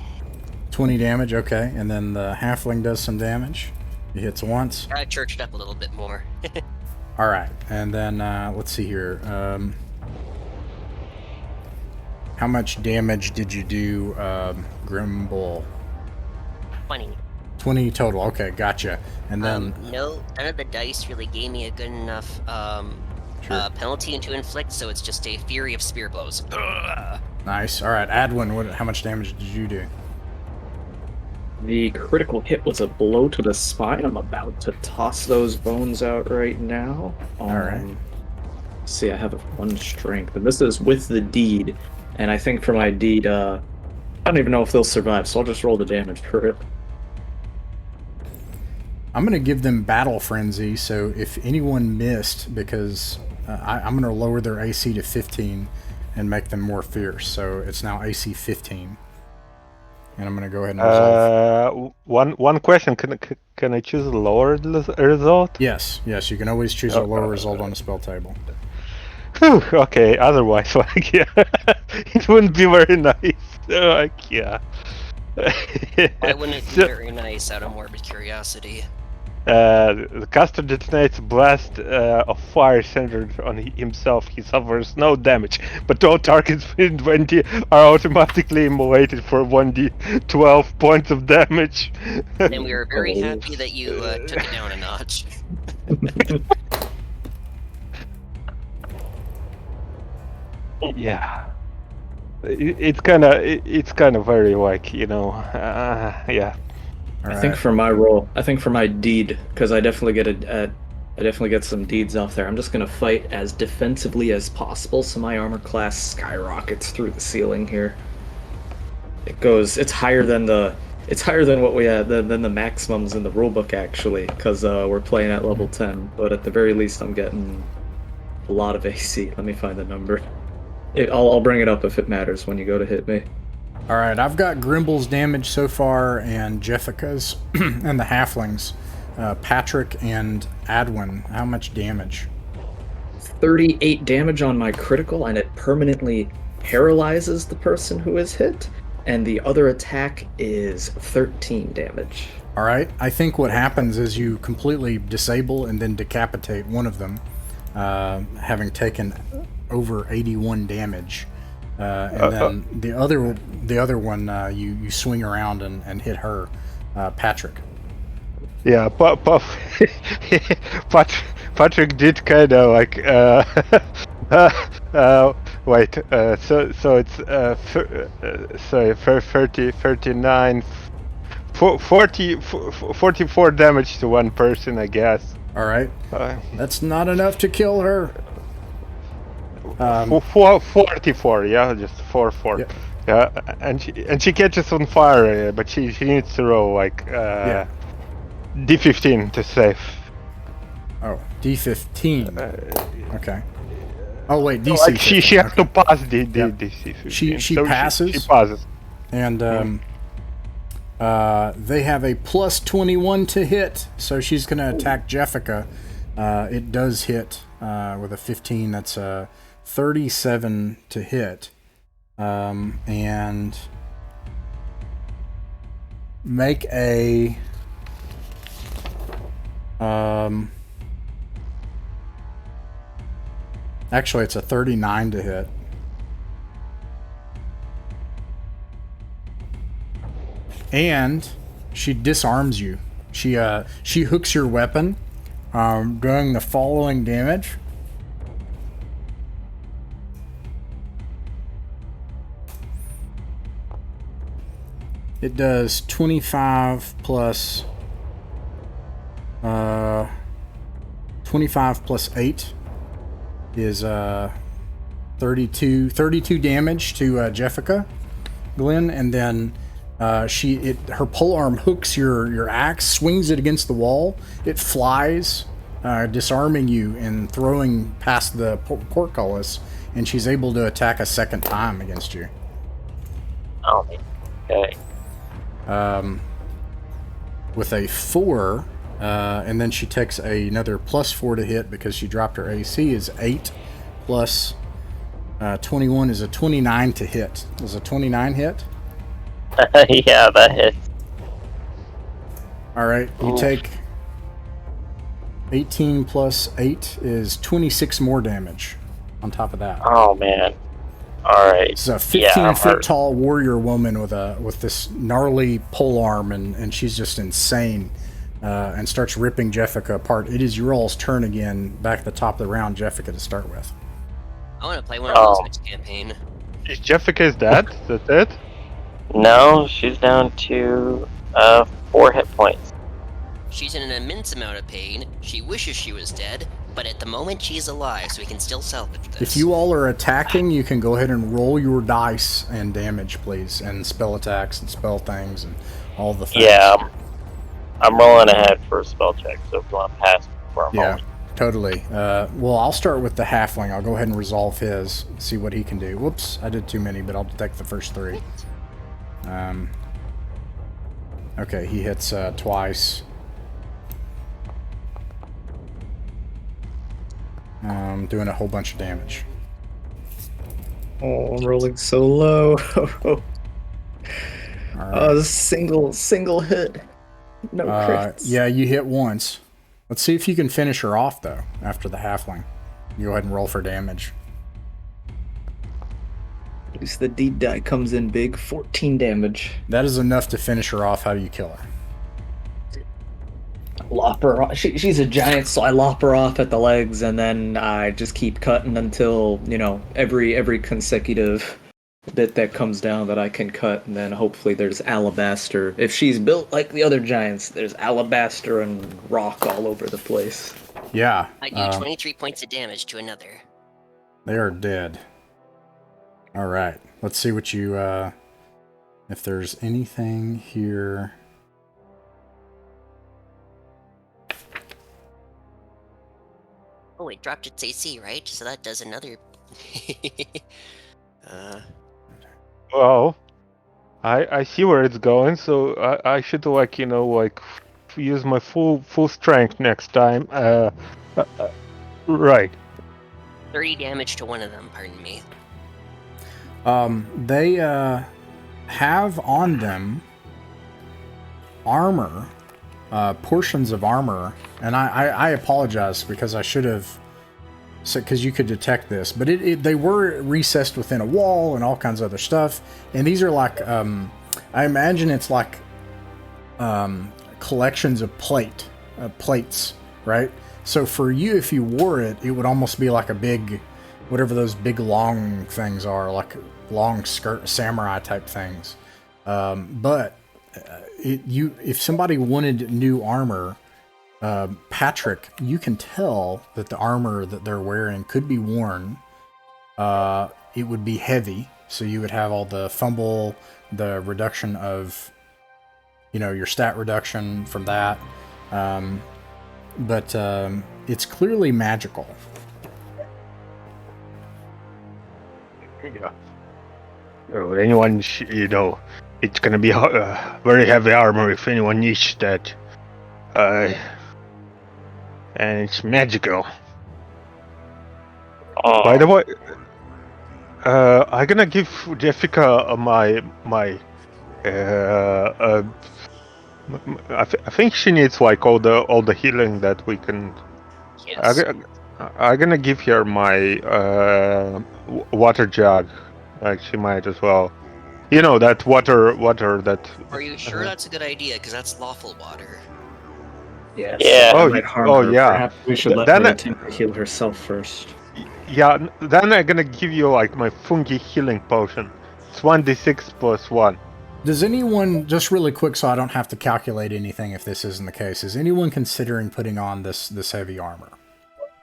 20 damage, okay. And then the halfling does some damage. He hits once. I churched up a little bit more. All right, and then let's see here. How much damage did you do, Grimble? 20. 20 total. Okay, gotcha. And then no, none of the dice really gave me a good enough penalty to inflict, so it's just a fury of spear blows. nice. All right, Adwin, how much damage did you do? The critical hit was a blow to the spine. I'm about to toss those bones out right now. All right. See, I have 1 strength, and this is with the deed. And I think for my deed, I don't even know if they'll survive, so I'll just roll the damage for it. I'm going to give them Battle Frenzy, so if anyone missed, because I'm going to lower their AC to 15 and make them more fierce, so it's now AC 15. And I'm going to go ahead and resolve. One question, can I choose a lower result? Yes, you can always choose a lower result on the spell table. Whew, okay, otherwise, like, yeah, it wouldn't be very nice. Why wouldn't it be very nice out of morbid curiosity? The caster detonates a blast of fire centered on himself. He suffers no damage, but all targets within 20 are automatically immolated for 1d12 points of damage. And we are very happy that you took it down a notch. Yeah. It's kind of very like, yeah. All I think right. for my role, I think for my deed, because I definitely get some deeds off there. I'm just gonna fight as defensively as possible, so my armor class skyrockets through the ceiling here. It's higher than what we had than the maximums in the rulebook actually, because we're playing at level 10. But at the very least, I'm getting a lot of AC. Let me find the number. I'll bring it up if it matters when you go to hit me. All right, I've got Grimble's damage so far, and Jessica's, and the halflings, Patrick and Adwin. How much damage? 38 damage on my critical, and it permanently paralyzes the person who is hit. And the other attack is 13 damage. All right, I think what happens is you completely disable and then decapitate one of them, having taken over 81 damage. And then the other one, you swing around and hit her, Patrick. Yeah, Patrick did kind of like wait. So it's 30, 39, 40, 44 damage to one person, I guess. All right, that's not enough to kill her. 44, yeah, just 4. Yep. Yeah, and she catches on fire, but she needs to roll like D15 to save. Oh, D15. Okay. Oh wait, DC. Like she has okay. to pass the Yep. DC 15. She So passes. She passes. And they have a plus 21 to hit, so she's going to attack Jessica. It does hit with a 15. That's 37 to hit. And make a actually it's a 39 to hit. And she disarms you. She hooks your weapon, doing the following damage. It does 25 plus 8 is 32 damage to Jessica, Glenn, and then her polearm hooks your axe, swings it against the wall. It flies, disarming you and throwing past the portcullis, and she's able to attack a second time against you. Oh, okay. With a 4, and then she takes another plus 4 to hit because she dropped her AC, is 8 plus 21 is a 29 to hit. Does a 29 hit? Yeah, that hits. Alright, you take 18 plus 8 is 26 more damage on top of that. Oh man. Alright. It's a 15-foot tall warrior woman with this gnarly polearm, and she's just insane, and starts ripping Jessica apart. It is your all's turn again, back at the top of the round, Jessica to start with. I want to play one of those next campaign. Is Jessica's dead? That's it? No, she's down to 4 hit points. She's in an immense amount of pain. She wishes she was dead, but at the moment she's alive, so we can still salvage this. If you all are attacking, you can go ahead and roll your dice and damage, please, and spell attacks and spell things and all the things. Yeah, I'm rolling ahead for a spell check, so if you want to pass for a moment. Totally. Well, I'll start with the halfling. I'll go ahead and resolve his, see what he can do. Whoops, I did too many, but I'll detect the first 3. Okay, he hits twice. Doing a whole bunch of damage. Oh, I'm rolling so low. All right. Single hit. No crits. Yeah, you hit once. Let's see if you can finish her off, though, after the halfling. You go ahead and roll for damage. At least the D die comes in big. 14 damage. That is enough to finish her off. How do you kill her? Lop her off. She's a giant, so I lop her off at the legs, and then I just keep cutting until, every consecutive bit that comes down that I can cut, and then hopefully there's alabaster. If she's built like the other giants, there's alabaster and rock all over the place. Yeah. I do 23 points of damage to another. They are dead. All right. Let's see what you, if there's anything here. Oh, it dropped its AC, right? So that does another... Well, I see where it's going, so I should use my full strength next time. Right. 30 damage to one of them, pardon me. They have on them armor, portions of armor, and I apologize because I should have, because you could detect this, but they were recessed within a wall and all kinds of other stuff, and these are like, I imagine it's like collections of plates, right? So for you, if you wore it, it would almost be like a big, whatever those big long things are, like long skirt samurai type things. But if somebody wanted new armor, Patrick, you can tell that the armor that they're wearing could be worn. It would be heavy, so you would have all the fumble, the reduction of, your stat reduction from that. But it's clearly magical. Yeah. So anyone, it's gonna be very heavy armor if anyone needs that. And it's magical. By the way, I'm gonna give Jessica I think she needs like all the healing that we can. Yes. I'm gonna give her my water jug. Like she might as well. That water that. Are you sure that's a good idea? Because that's lawful water. Yes. Yeah. That might harm her. Yeah. Perhaps we should let her attempt to heal herself first. Yeah. Then I'm gonna give you like my fungi healing potion. It's 1d6 plus 1. Does anyone, just really quick so I don't have to calculate anything if this isn't the case, is anyone considering putting on this heavy armor?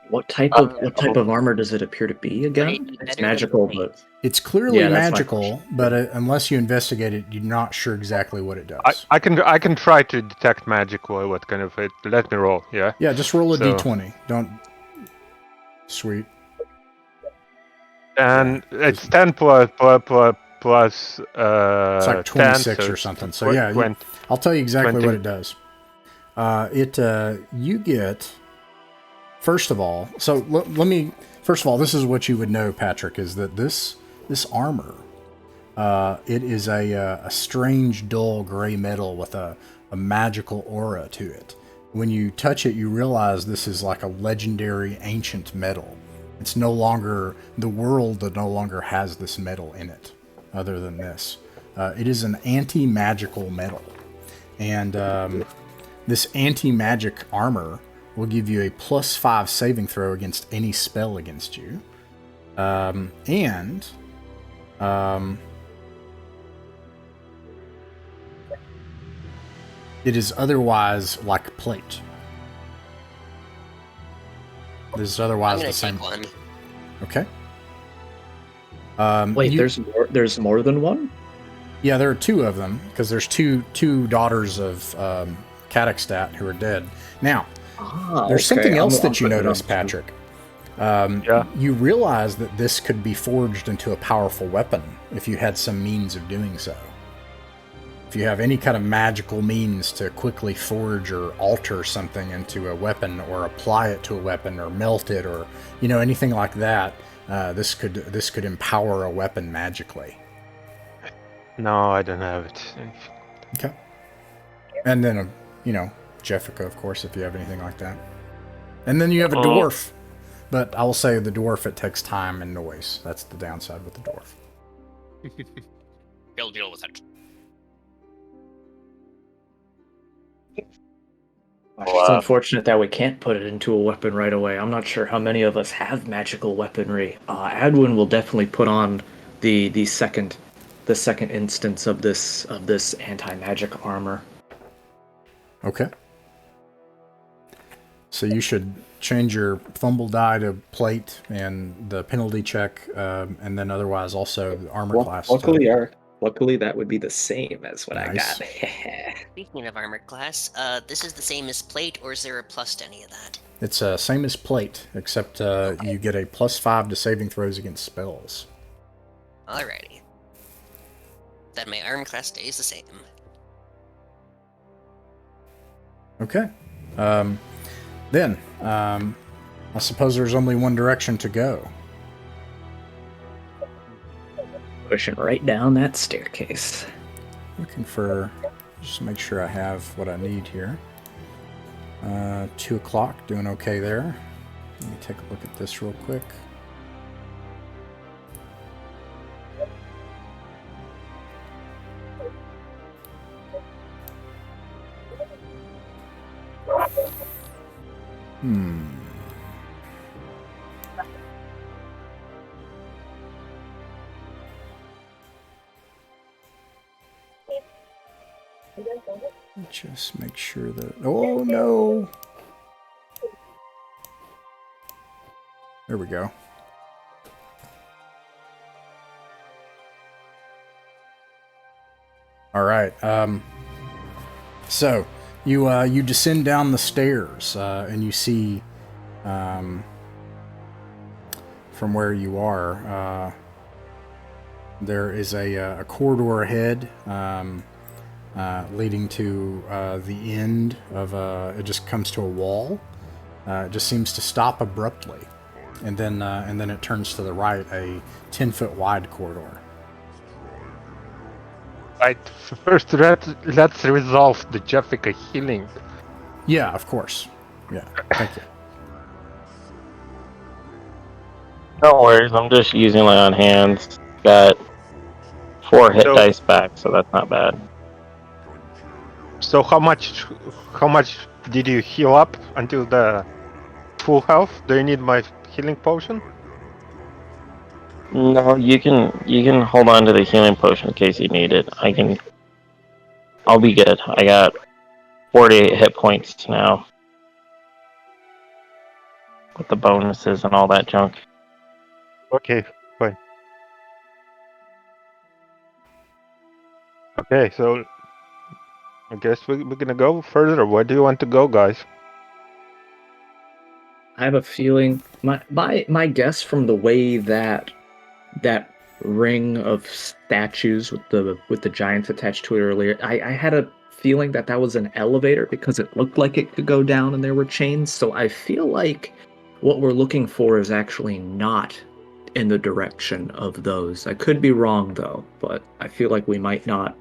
What type of armor does it appear to be again? It's magical, but It's clearly Yeah, that's my magical, question. but unless you investigate it, you're not sure exactly what it does. I can try to detect magic or what kind of it. Let me roll. Yeah. Yeah, just roll a So- d20. Don't. Sweet. And it's 10 plus It's like 26 10, or something. So yeah, 20. I'll tell you exactly 20. what it does. You get, first of all, so let me, first of all, this is what you would know, Patrick, is that this armor, it is a strange, dull gray metal with a magical aura to it. When you touch it, you realize this is like a legendary ancient metal. It's no longer, the world that no longer has this metal in it, other than this. It is an anti-magical metal. And this anti-magic armor will give you a +5 saving throw against any spell against you. It is otherwise like plate. This is I'm otherwise gonna the same. take one. Okay. wait, there's more than one? Yeah, there are two of them because there's two daughters of Catixtat who are dead. Now, there's something else that you notice, Patrick. Yeah. You realize that this could be forged into a powerful weapon if you had some means of doing so. If you have any kind of magical means to quickly forge or alter something into a weapon, or apply it to a weapon, or melt it, or anything like that, this could empower a weapon magically. No, I don't have it. Okay. And then Jeffica, of course, if you have anything like that. And then you have a dwarf. But I will say the dwarf, it takes time and noise. That's the downside with the dwarf. He'll deal with it. It's unfortunate that we can't put it into a weapon right away. I'm not sure how many of us have magical weaponry. Adwin will definitely put on the second instance of this anti-magic armor. Okay. So you should change your fumble die to plate and the penalty check, and then otherwise also the armor class. Luckily, that would be the same as what Nice. I got. Speaking of armor class, this is the same as plate, or is there a plus to any of that? It's same as plate, except you get a +5 to saving throws against spells. Alrighty. Then my armor class stays the same. Okay. Then, I suppose there's only one direction to go. Pushing right down that staircase. Looking for, just make sure I have what I need here. 2 o'clock, doing okay there. Let me take a look at this real quick. Just make sure that... Oh, no! There we go. All right. So you descend down the stairs, and you see, from where you are, there is a corridor ahead, leading to the end of it just comes to a wall. It just seems to stop abruptly, and then it turns to the right, a 10-foot wide corridor. Right. First, let's resolve the Jeffica healing. Yeah, of course. Yeah, thank you. No worries, I'm just using my on hands. Got 4 hit dice back, so that's not bad. So how much did you heal up until the full health? Do you need my healing potion? No, you can hold on to the healing potion in case you need it. I'll be good. I got 48 hit points now. With the bonuses and all that junk. Okay, fine. Okay, so I guess we're gonna go further. Where do you want to go, guys? I have a feeling my guess from the way that ring of statues with the giants attached to it earlier, I had a feeling that was an elevator because it looked like it could go down and there were chains. So I feel like what we're looking for is actually not in the direction of those. I could be wrong though, but I feel like we might want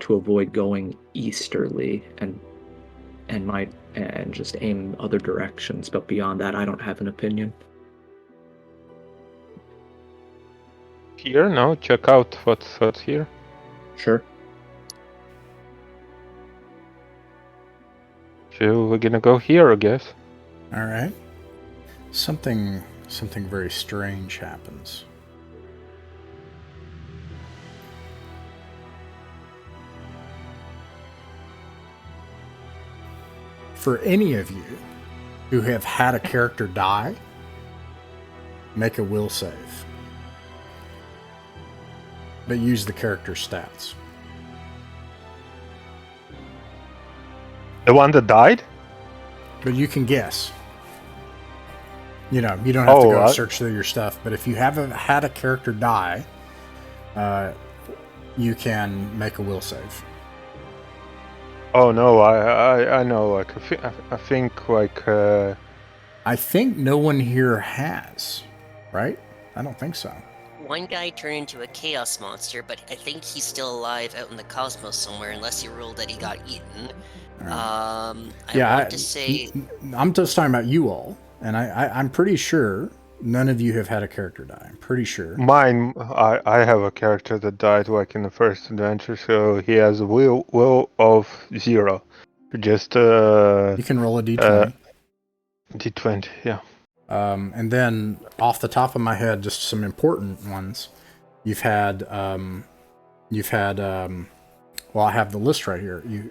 to avoid going easterly and just aim other directions, but beyond that I don't have an opinion. Here? No, check out what's here. Sure. So we're gonna go here, I guess. All right. Something very strange happens. For any of you who have had a character die, make a will save. But use the character stats. The one that died? But you can guess. You don't have to go search through your stuff. But if you haven't had a character die, you can make a will save. Oh no, I know. Like I think like. I think no one here has, right? I don't think so. one guy turned into a chaos monster, but I think he's still alive out in the cosmos somewhere, unless you ruled that he got eaten. I want to say... I'm just talking about you all, and I'm pretty sure none of you have had a character die. I'm pretty sure. Mine, I have a character that died like in the first adventure, so he has a will of 0. Just you can roll a d20. D20, yeah. And then off the top of my head, just some important ones. You've had well, I have the list right here.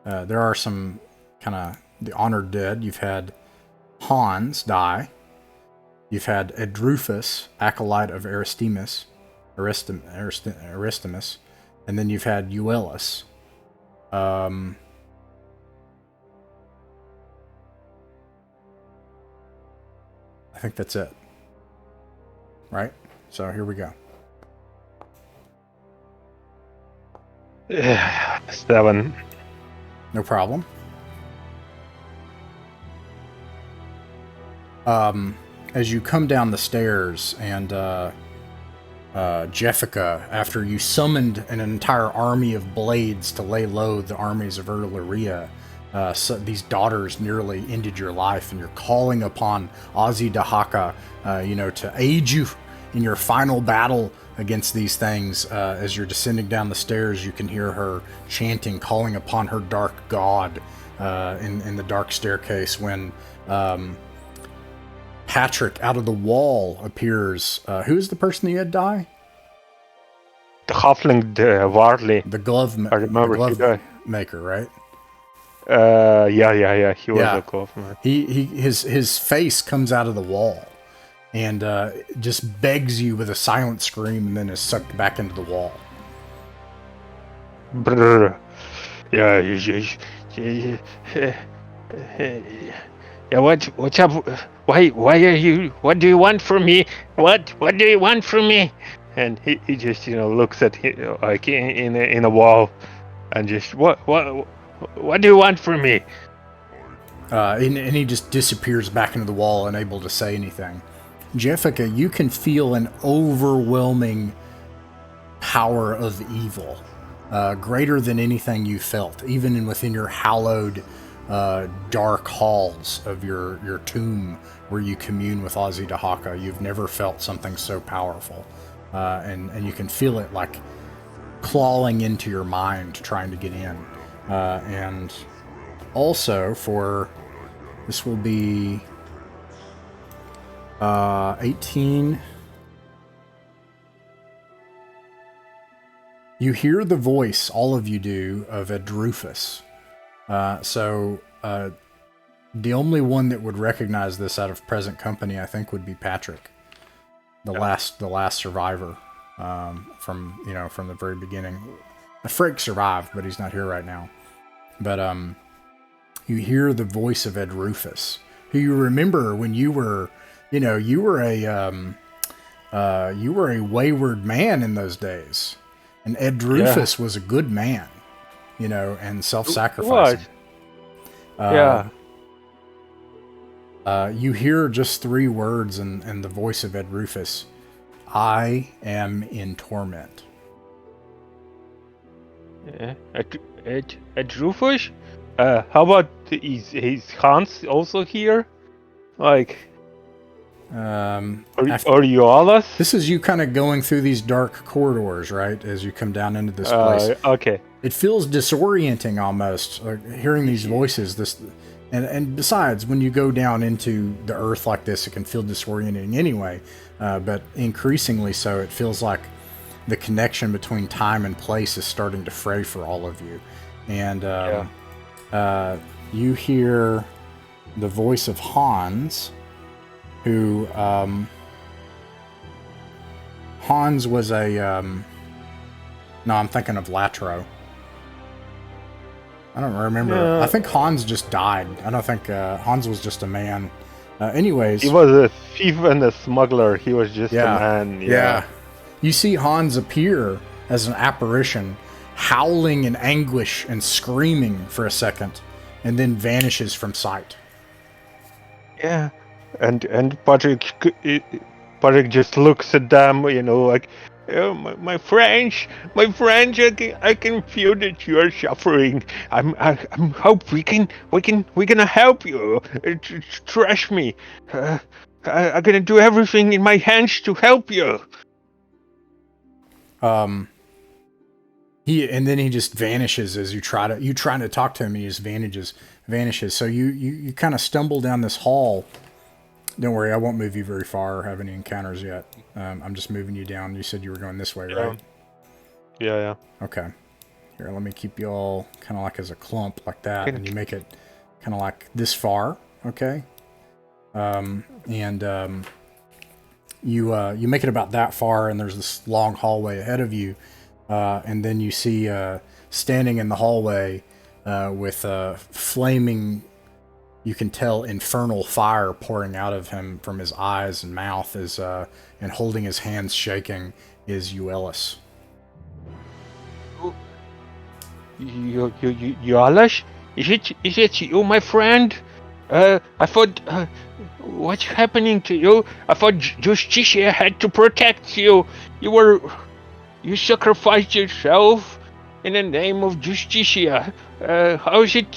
There are some kind of the honored dead. You've had Hans die. You've had Edrufus, acolyte of Aristimus, and then you've had Euellus. I think that's it. Right? So here we go. 7. No problem. As you come down the stairs and Jeffica, after you summoned an entire army of blades to lay low the armies of Ur-Lirea, so these daughters nearly ended your life, and you're calling upon Ozy-Dahaka, to aid you in your final battle against these things. As you're descending down the stairs, you can hear her chanting, calling upon her dark god in the dark staircase, when Patrick out of the wall appears. Who is the person that you had die? The halfling, Warley. The glove maker, right? Yeah. He was a glove man. His face comes out of the wall and just begs you with a silent scream, and then is sucked back into the wall. Brr. Yeah. Yeah, what's up? Why are you? What do you want from me? What do you want from me? And he just looks at him, like in a wall, and just what do you want from me? And he just disappears back into the wall, unable to say anything. Jeffica, you can feel an overwhelming power of evil, greater than anything you felt, even within your hallowed dark halls of your tomb where you commune with Ozy-Dahaka. You've never felt something so powerful, and you can feel it like clawing into your mind, trying to get in. And also for this will be 18. You hear the voice, all of you do, of Edrufus. So the only one that would recognize this out of present company, I think, would be Patrick, the last survivor from the very beginning. Frake survived, but he's not here right now. But you hear the voice of Edrufus, who you remember when you were a wayward man in those days, and Edrufus was a good man. And self-sacrificing. You hear just 3 words in the voice of Edrufus. I am in torment. Edrufus? How about is Hans also here? Like, are you all us? This is you kind of going through these dark corridors, right? As you come down into this place. Okay. It feels disorienting almost, like hearing these voices. And besides, when you go down into the earth like this, it can feel disorienting anyway. But increasingly so, it feels like the connection between time and place is starting to fray for all of you. And you hear the voice of Hans, who Hans was a no, I'm thinking of Latro. I don't remember. I think Hans just died. I don't think Hans was just a man. Anyways, he was a thief and a smuggler. He was just a man. Yeah. You see Hans appear as an apparition, howling in anguish and screaming for a second, and then vanishes from sight. Yeah. And Patrick, Patrick just looks at them, like, oh, my friends, I can feel that you are suffering. I hope we gonna help you. Trust me. I'm gonna do everything in my hands to help you. He just vanishes as you trying to talk to him. He just vanishes. So you kind of stumble down this hall. Don't worry, I won't move you very far or have any encounters yet. I'm just moving you down. You said you were going this way, right? Yeah. Okay. Here, let me keep you all kind of like as a clump like that, and you make it kind of like this far, okay? You make it about that far, and there's this long hallway ahead of you, and then you see standing in the hallway with flaming, you can tell, infernal fire pouring out of him from his eyes and mouth, and holding his hands shaking, is Ur-Lirea. Ur-Lirea? Is it you, my friend? I thought, what's happening to you? I thought Justicia had to protect you. You sacrificed yourself in the name of Justicia. How is it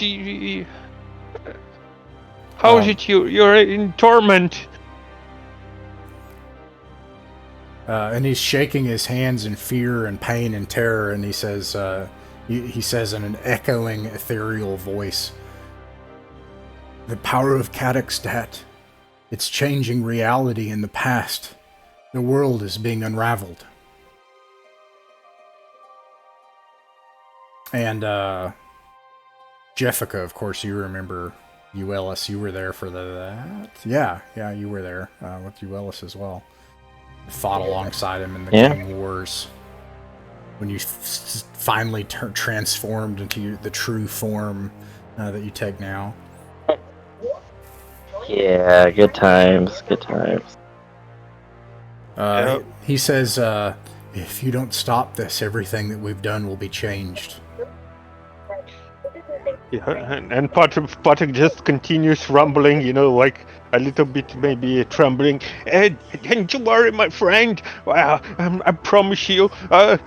you're in torment? And he's shaking his hands in fear and pain and terror, and he says in an echoing, ethereal voice, "The power of Catixtat, it's changing reality in the past. The world is being unraveled." And Jessica, of course, you remember Ur-Lirea. You were there for that. Yeah, you were there with Ur-Lirea as well. Fought alongside him in the King Wars. When you finally transformed into the true form that you take now. Yeah, good times. He says, if you don't stop this, everything that we've done will be changed. Yeah, and Patrick just continues rumbling, like a little bit maybe trembling. Don't you worry, my friend. I promise you, I'm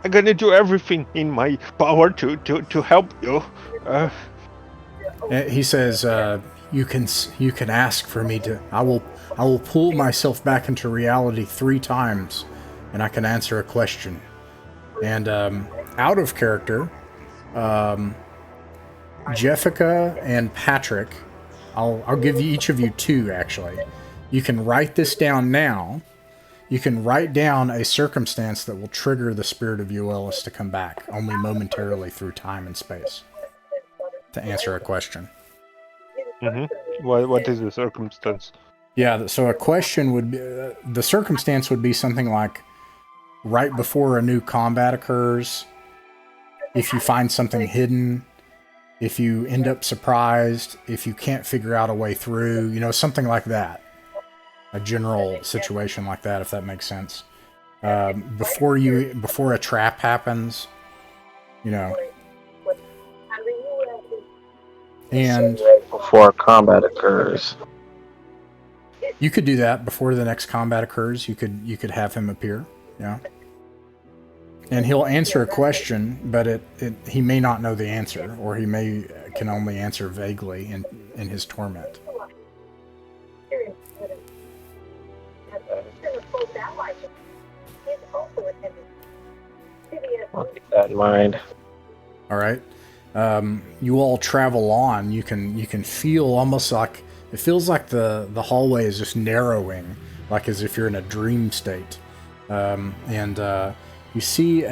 gonna do everything in my power to help you. He says, you can ask for me to. I will pull myself back into reality 3 times, and I can answer a question. And out of character, Jessica and Patrick, I'll give you each of you 2 actually. You can write this down now. You can write down a circumstance that will trigger the spirit of Ur-Lirea to come back, only momentarily through time and space, to answer a question. Mm-hmm. What is the circumstance? Yeah, so a question would be, the circumstance would be something like right before a new combat occurs, if you find something hidden, if you end up surprised, if you can't figure out a way through, something like that. A general situation like that, if that makes sense. Before a trap happens, And before combat occurs. You could do that before the next combat occurs. You could have him appear, yeah. And he'll answer a question, but he may not know the answer, or he can only answer vaguely in his torment. I'll keep that in mind. All right. You all travel on. You can feel almost like it feels like the hallway is just narrowing, like as if you're in a dream state. You see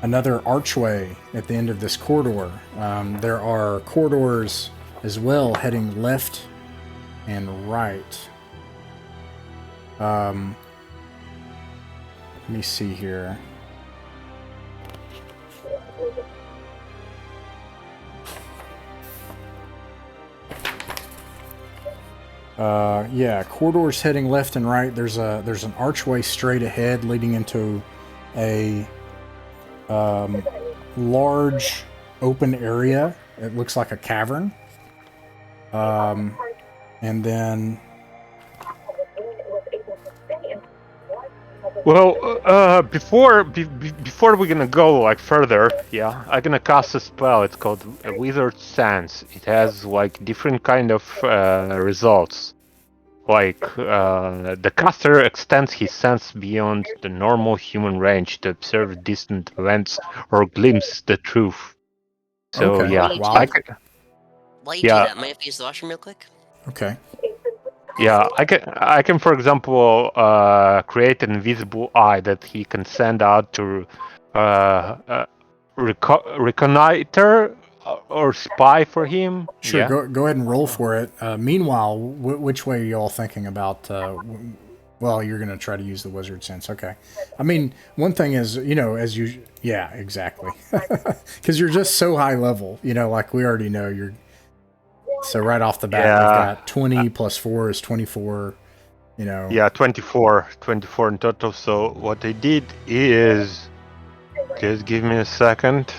another archway at the end of this corridor. There are corridors as well heading left and right. Let me see here. Corridors heading left and right. There's an archway straight ahead leading into a large open area. It looks like a cavern. And then Well, before we're gonna go like further, yeah, I'm gonna cast a spell. It's called a Wizard Sense. It has like different kind of results. Like the caster extends his sense beyond the normal human range to observe distant events or glimpse the truth. So Okay. yeah, Wow. I could, While you do yeah, that, might I have to use the washroom real quick? Okay. yeah, I can, for example, create an invisible eye that he can send out to reconnoiter or spy for him. Sure. Yeah. Go ahead and roll for it. Meanwhile, which way are y'all thinking about? Well, you're gonna try to use the wizard sense. Okay. I mean, one thing is, as you, yeah, exactly, because you're just so high level. Like we already know you're. So right off the bat, we've got 20 plus 4 is 24. Yeah, 24 in total. So what I did is, just give me a second.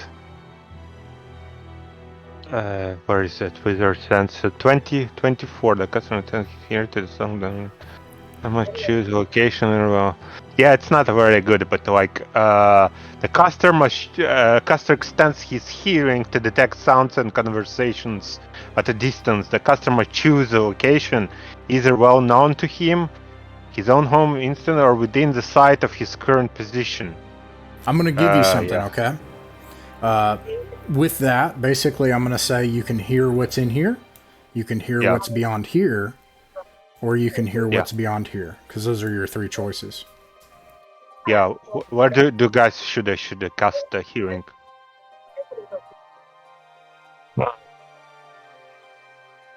Where is it? Wizard sense. So 24. The customer sends here to the song. Then I must choose location. Yeah, it's not very good, but like the caster extends his hearing to detect sounds and conversations at a distance. The customer must choose a location either well known to him, his own home instant, or within the sight of his current position. I'm gonna give you something, yeah. okay? With that, basically, I'm gonna say you can hear what's in here, you can hear what's beyond here, or you can hear what's beyond here, because those are your 3 choices. Yeah, where do guys should I cast the hearing?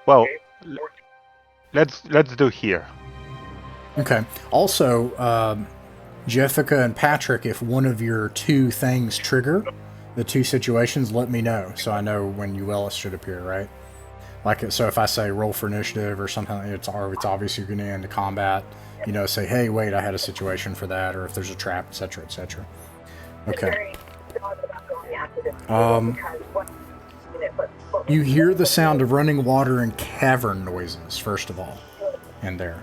Well, let's do here. Okay. Also, Jessica and Patrick, if one of your 2 things trigger the 2 situations, let me know so I know when Ulysses should appear, right? Like, so if I say roll for initiative or something, it's obviously going to end the combat. Say, hey, wait, I had a situation for that, or if there's a trap, etc., etc. Okay. You hear the sound of running water and cavern noises, first of all, in there.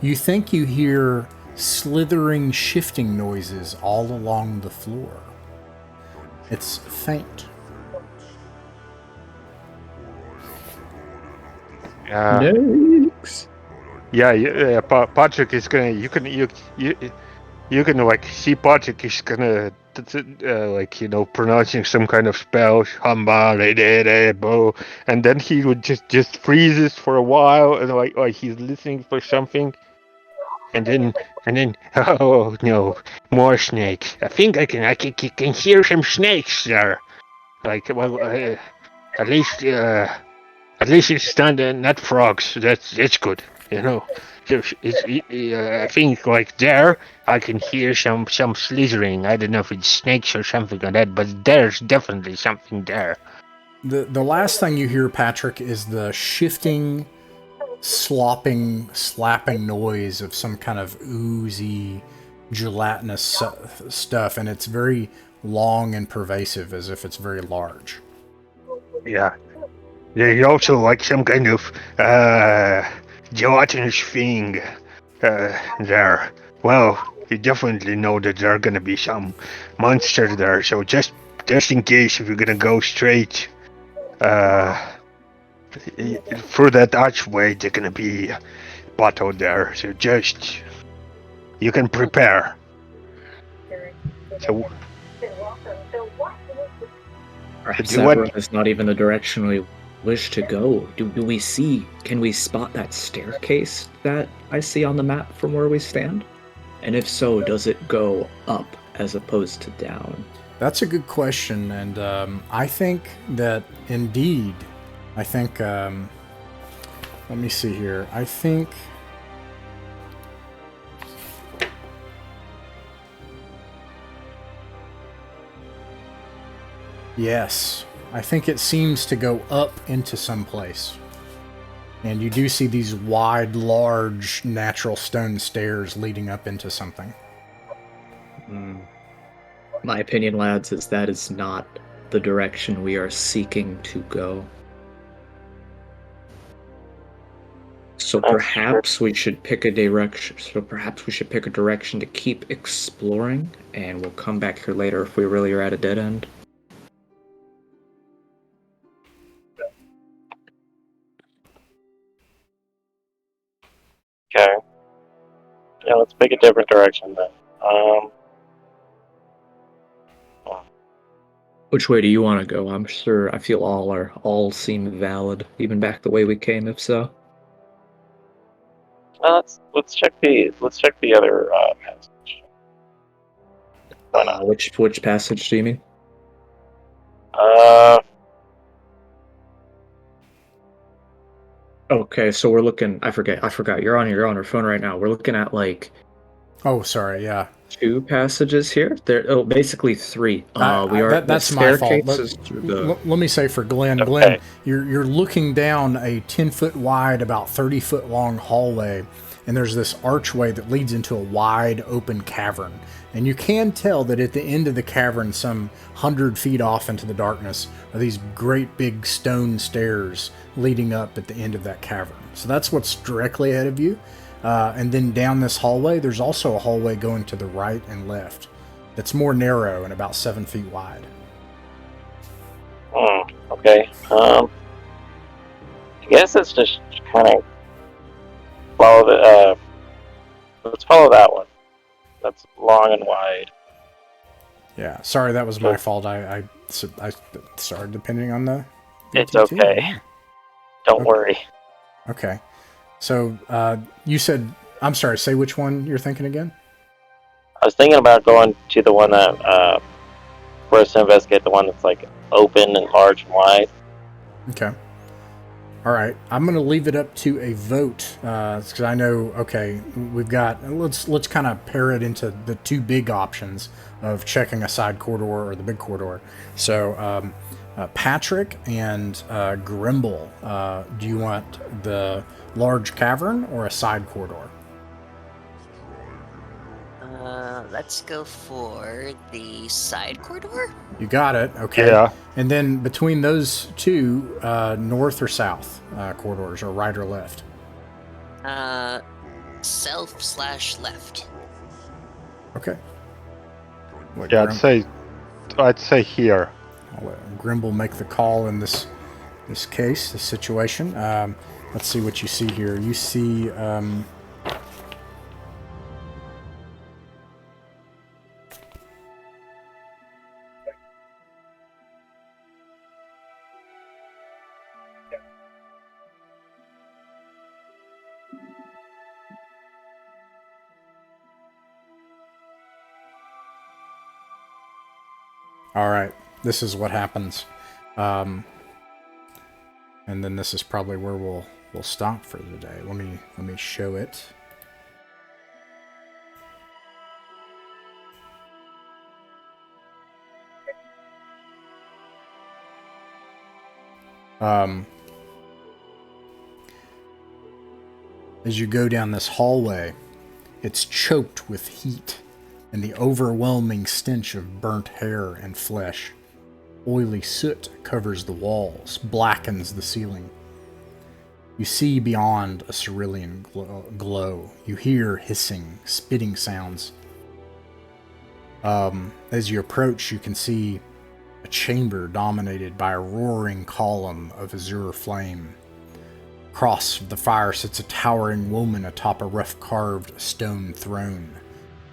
You think you hear slithering, shifting noises all along the floor. It's faint. Next. Yeah. Patrick is gonna. You can like see Patrick is gonna pronouncing some kind of spell, and then he would just freezes for a while and like he's listening for something, and then oh no, more snakes. I think I can hear some snakes there. Like at least it's not frogs. That's good. I think like there I can hear some slithering. I don't know if it's snakes or something like that, but there's definitely something there. The last thing you hear, Patrick, is the shifting, slopping, slapping noise of some kind of oozy, gelatinous stuff, and it's very long and pervasive, as if it's very large. Yeah. There's also like some kind of gelatinous thing there. Well, you definitely know that there are gonna be some monsters there, so just in case, if you're gonna go straight through that archway, there's gonna be a battle there, so just you can prepare. So perhaps that room is not even the direction we wish to go. Can we spot that staircase that I see on the map from where we stand? And if so, does it go up as opposed to down? That's a good question, and I think that indeed, let me see here, yes, I think it seems to go up into some place. And you do see these wide, large, natural stone stairs leading up into something. My opinion, lads, is that is not the direction we are seeking to go. So That's perhaps we should pick a direction. So perhaps we should pick a direction to keep exploring, and we'll come back here later if we really are at a dead end. Okay. Yeah, let's pick a different direction then. Which way do you want to go? I'm sure I feel all seem valid, even back the way we came. If so, let's check the other passage. Why not? which passage do you mean? Okay, so we're looking. I forgot. You're on your phone right now. We're looking at like Oh, sorry. Yeah. 2 passages here. Basically 3. That's my fault. Let Let me say for Glenn. Okay. Glenn, you're looking down a 10-foot wide, about 30-foot long hallway, and there's this archway that leads into a wide open cavern. And you can tell that at the end of the cavern, some 100 feet off into the darkness, are these great big stone stairs leading up at the end of that cavern. So that's what's directly ahead of you. And then down this hallway, there's also a hallway going to the right and left that's more narrow and about 7 feet wide. Okay. I guess it's just kind of follow the. Let's follow that one. That's long and wide. Yeah, sorry, that was my fault. I started depending on the. It's VTT. okay. Yeah. Don't Okay. worry. Okay. So you said, I'm sorry, say which one you're thinking again? I was thinking about going to the one that for us to investigate the one that's like open and large and wide. Okay. All right. I'm going to leave it up to a vote because I know. Okay, we've got. Let's kind of pair it into the 2 big options of checking a side corridor or the big corridor. So Patrick and Grimble, do you want the large cavern or a side corridor? Let's go for the side corridor. You got it. Okay. Yeah. And then between those 2, north or south corridors, or right or left? South/left. Okay. What, Yeah, I'd say here. I'll let Grimble make the call in this case, this situation. Let's see what you see here. You see. All right, this is what happens, and then this is probably where we'll stop for the day. Let me show it. As you go down this hallway, it's choked with heat and the overwhelming stench of burnt hair and flesh. Oily soot covers the walls, blackens the ceiling. You see beyond a cerulean glow. You hear hissing, spitting sounds. As you approach, you can see a chamber dominated by a roaring column of azure flame. Across the fire sits a towering woman atop a rough-carved stone throne.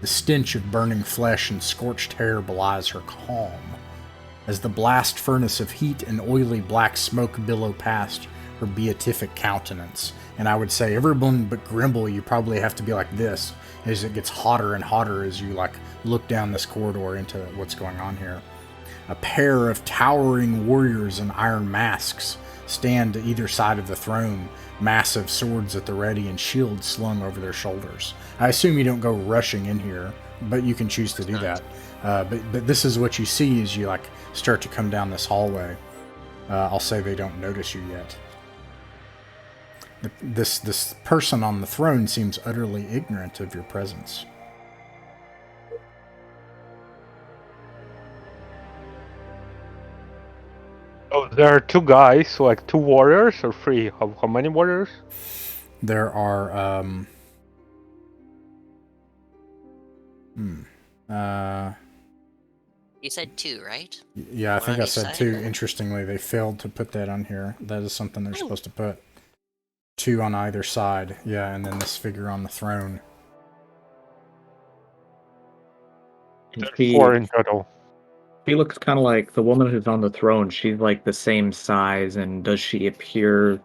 The stench of burning flesh and scorched hair belies her calm. As the blast furnace of heat and oily black smoke billow past her beatific countenance. And I would say everyone but Grimble, you probably have to be like this as it gets hotter and hotter as you look down this corridor into what's going on here. A pair of towering warriors in iron masks stand to either side of the throne, massive swords at the ready and shields slung over their shoulders. I assume you don't go rushing in here, but you can choose to do that. But this is what you see as you start to come down this hallway. I'll say they don't notice you yet. This person on the throne seems utterly ignorant of your presence. Oh, there are two guys, like two warriors or three? How many warriors? There are You said 2, right? yeah, I One think on I each said side? 2. Interestingly, they failed to put that on here. That is something they're supposed to put. 2 on either side. Yeah, and then this figure on the throne. There are She, 4 in total. she looks kind of like the woman who's on the throne. She's like the same size, and does she appear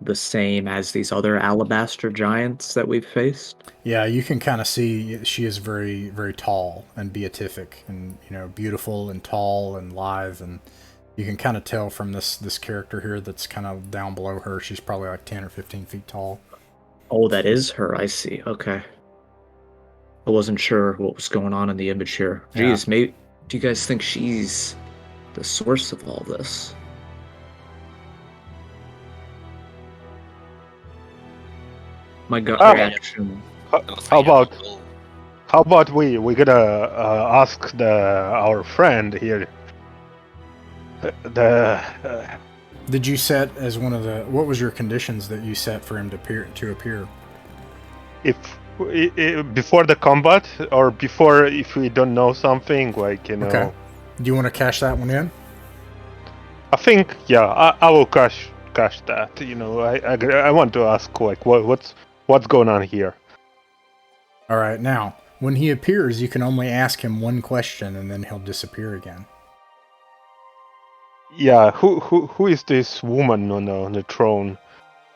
the same as these other alabaster giants that we've faced? Yeah, you can kind of see she is very, very tall and beatific, and beautiful and tall and lithe, and you can kind of tell from this character here that's kind of down below her. She's probably like 10 or 15 feet tall. Oh, that is her. I see. Okay. I wasn't sure what was going on in the image here. Yeah. Geez, maybe. Do you guys think she's the source of all this? My gut Oh. reaction. How about we gotta ask our friend here. Did you set as one of the? What was your conditions that you set for him to appear? If before the combat or before, if we don't know something, like Okay. Do you want to cash that one in? I think I will cash that. I want to ask like what's going on here. All right. Now, when he appears, you can only ask him one question, and then he'll disappear again. Yeah, who is this woman on the throne,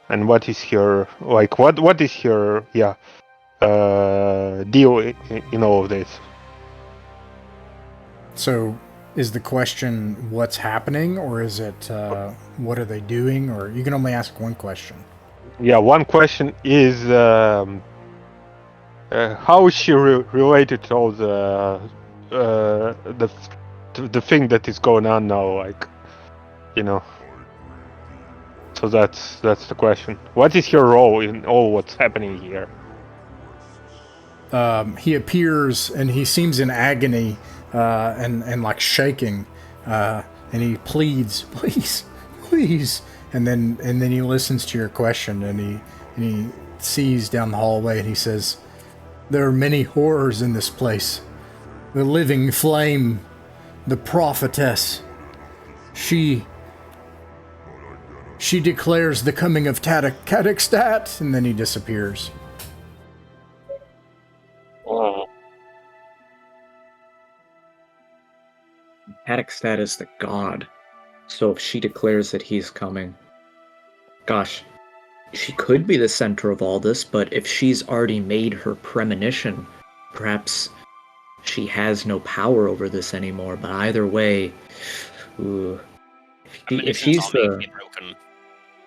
and what is her what is her deal in all of this? So, is the question what's happening, or is it what are they doing, or you can only ask one question? Yeah, one question is how is she related to all the thing that is going on now, So that's the question. What is your role in all what's happening here? He appears and he seems in agony and like shaking, and he pleads, please, and then he listens to your question, and he sees down the hallway, and he says, "There are many horrors in this place. The living flame, the prophetess. She declares the coming of Catixtat," and then he disappears. Catixtat is the god. So if she declares that he's coming, gosh, she could be the center of all this, but if she's already made her premonition, perhaps she has no power over this anymore. But either way, if she's the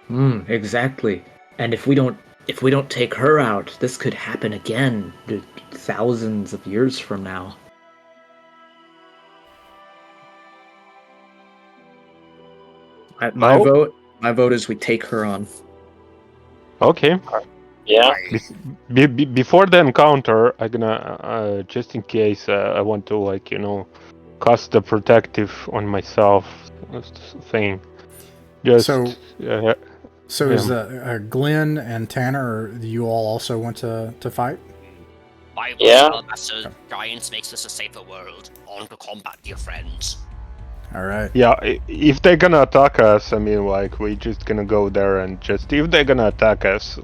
broken. exactly, and if we don't take her out, this could happen again, thousands of years from now. My vote is we take her on. Okay. Yeah. Before the encounter, I'm gonna just in case I want to cast the protective on myself thing. Just So is Glenn and Tanner? Do you all also want to fight? I Yeah. will Master Giants makes us a safer world. On to combat, dear friends. All right. Yeah, if they're gonna attack us, I mean, we're just gonna go there and if they're gonna attack us,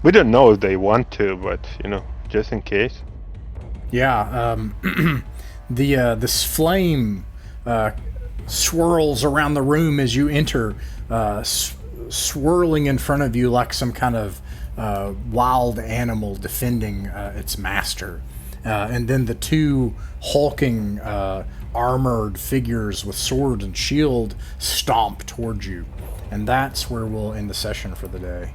we don't know if they want to, but just in case. Yeah. This flame swirls around the room as you enter, swirling in front of you like some kind of wild animal defending its master. And then the two hulking, armored figures with sword and shield stomp towards you. And that's where we'll end the session for the day.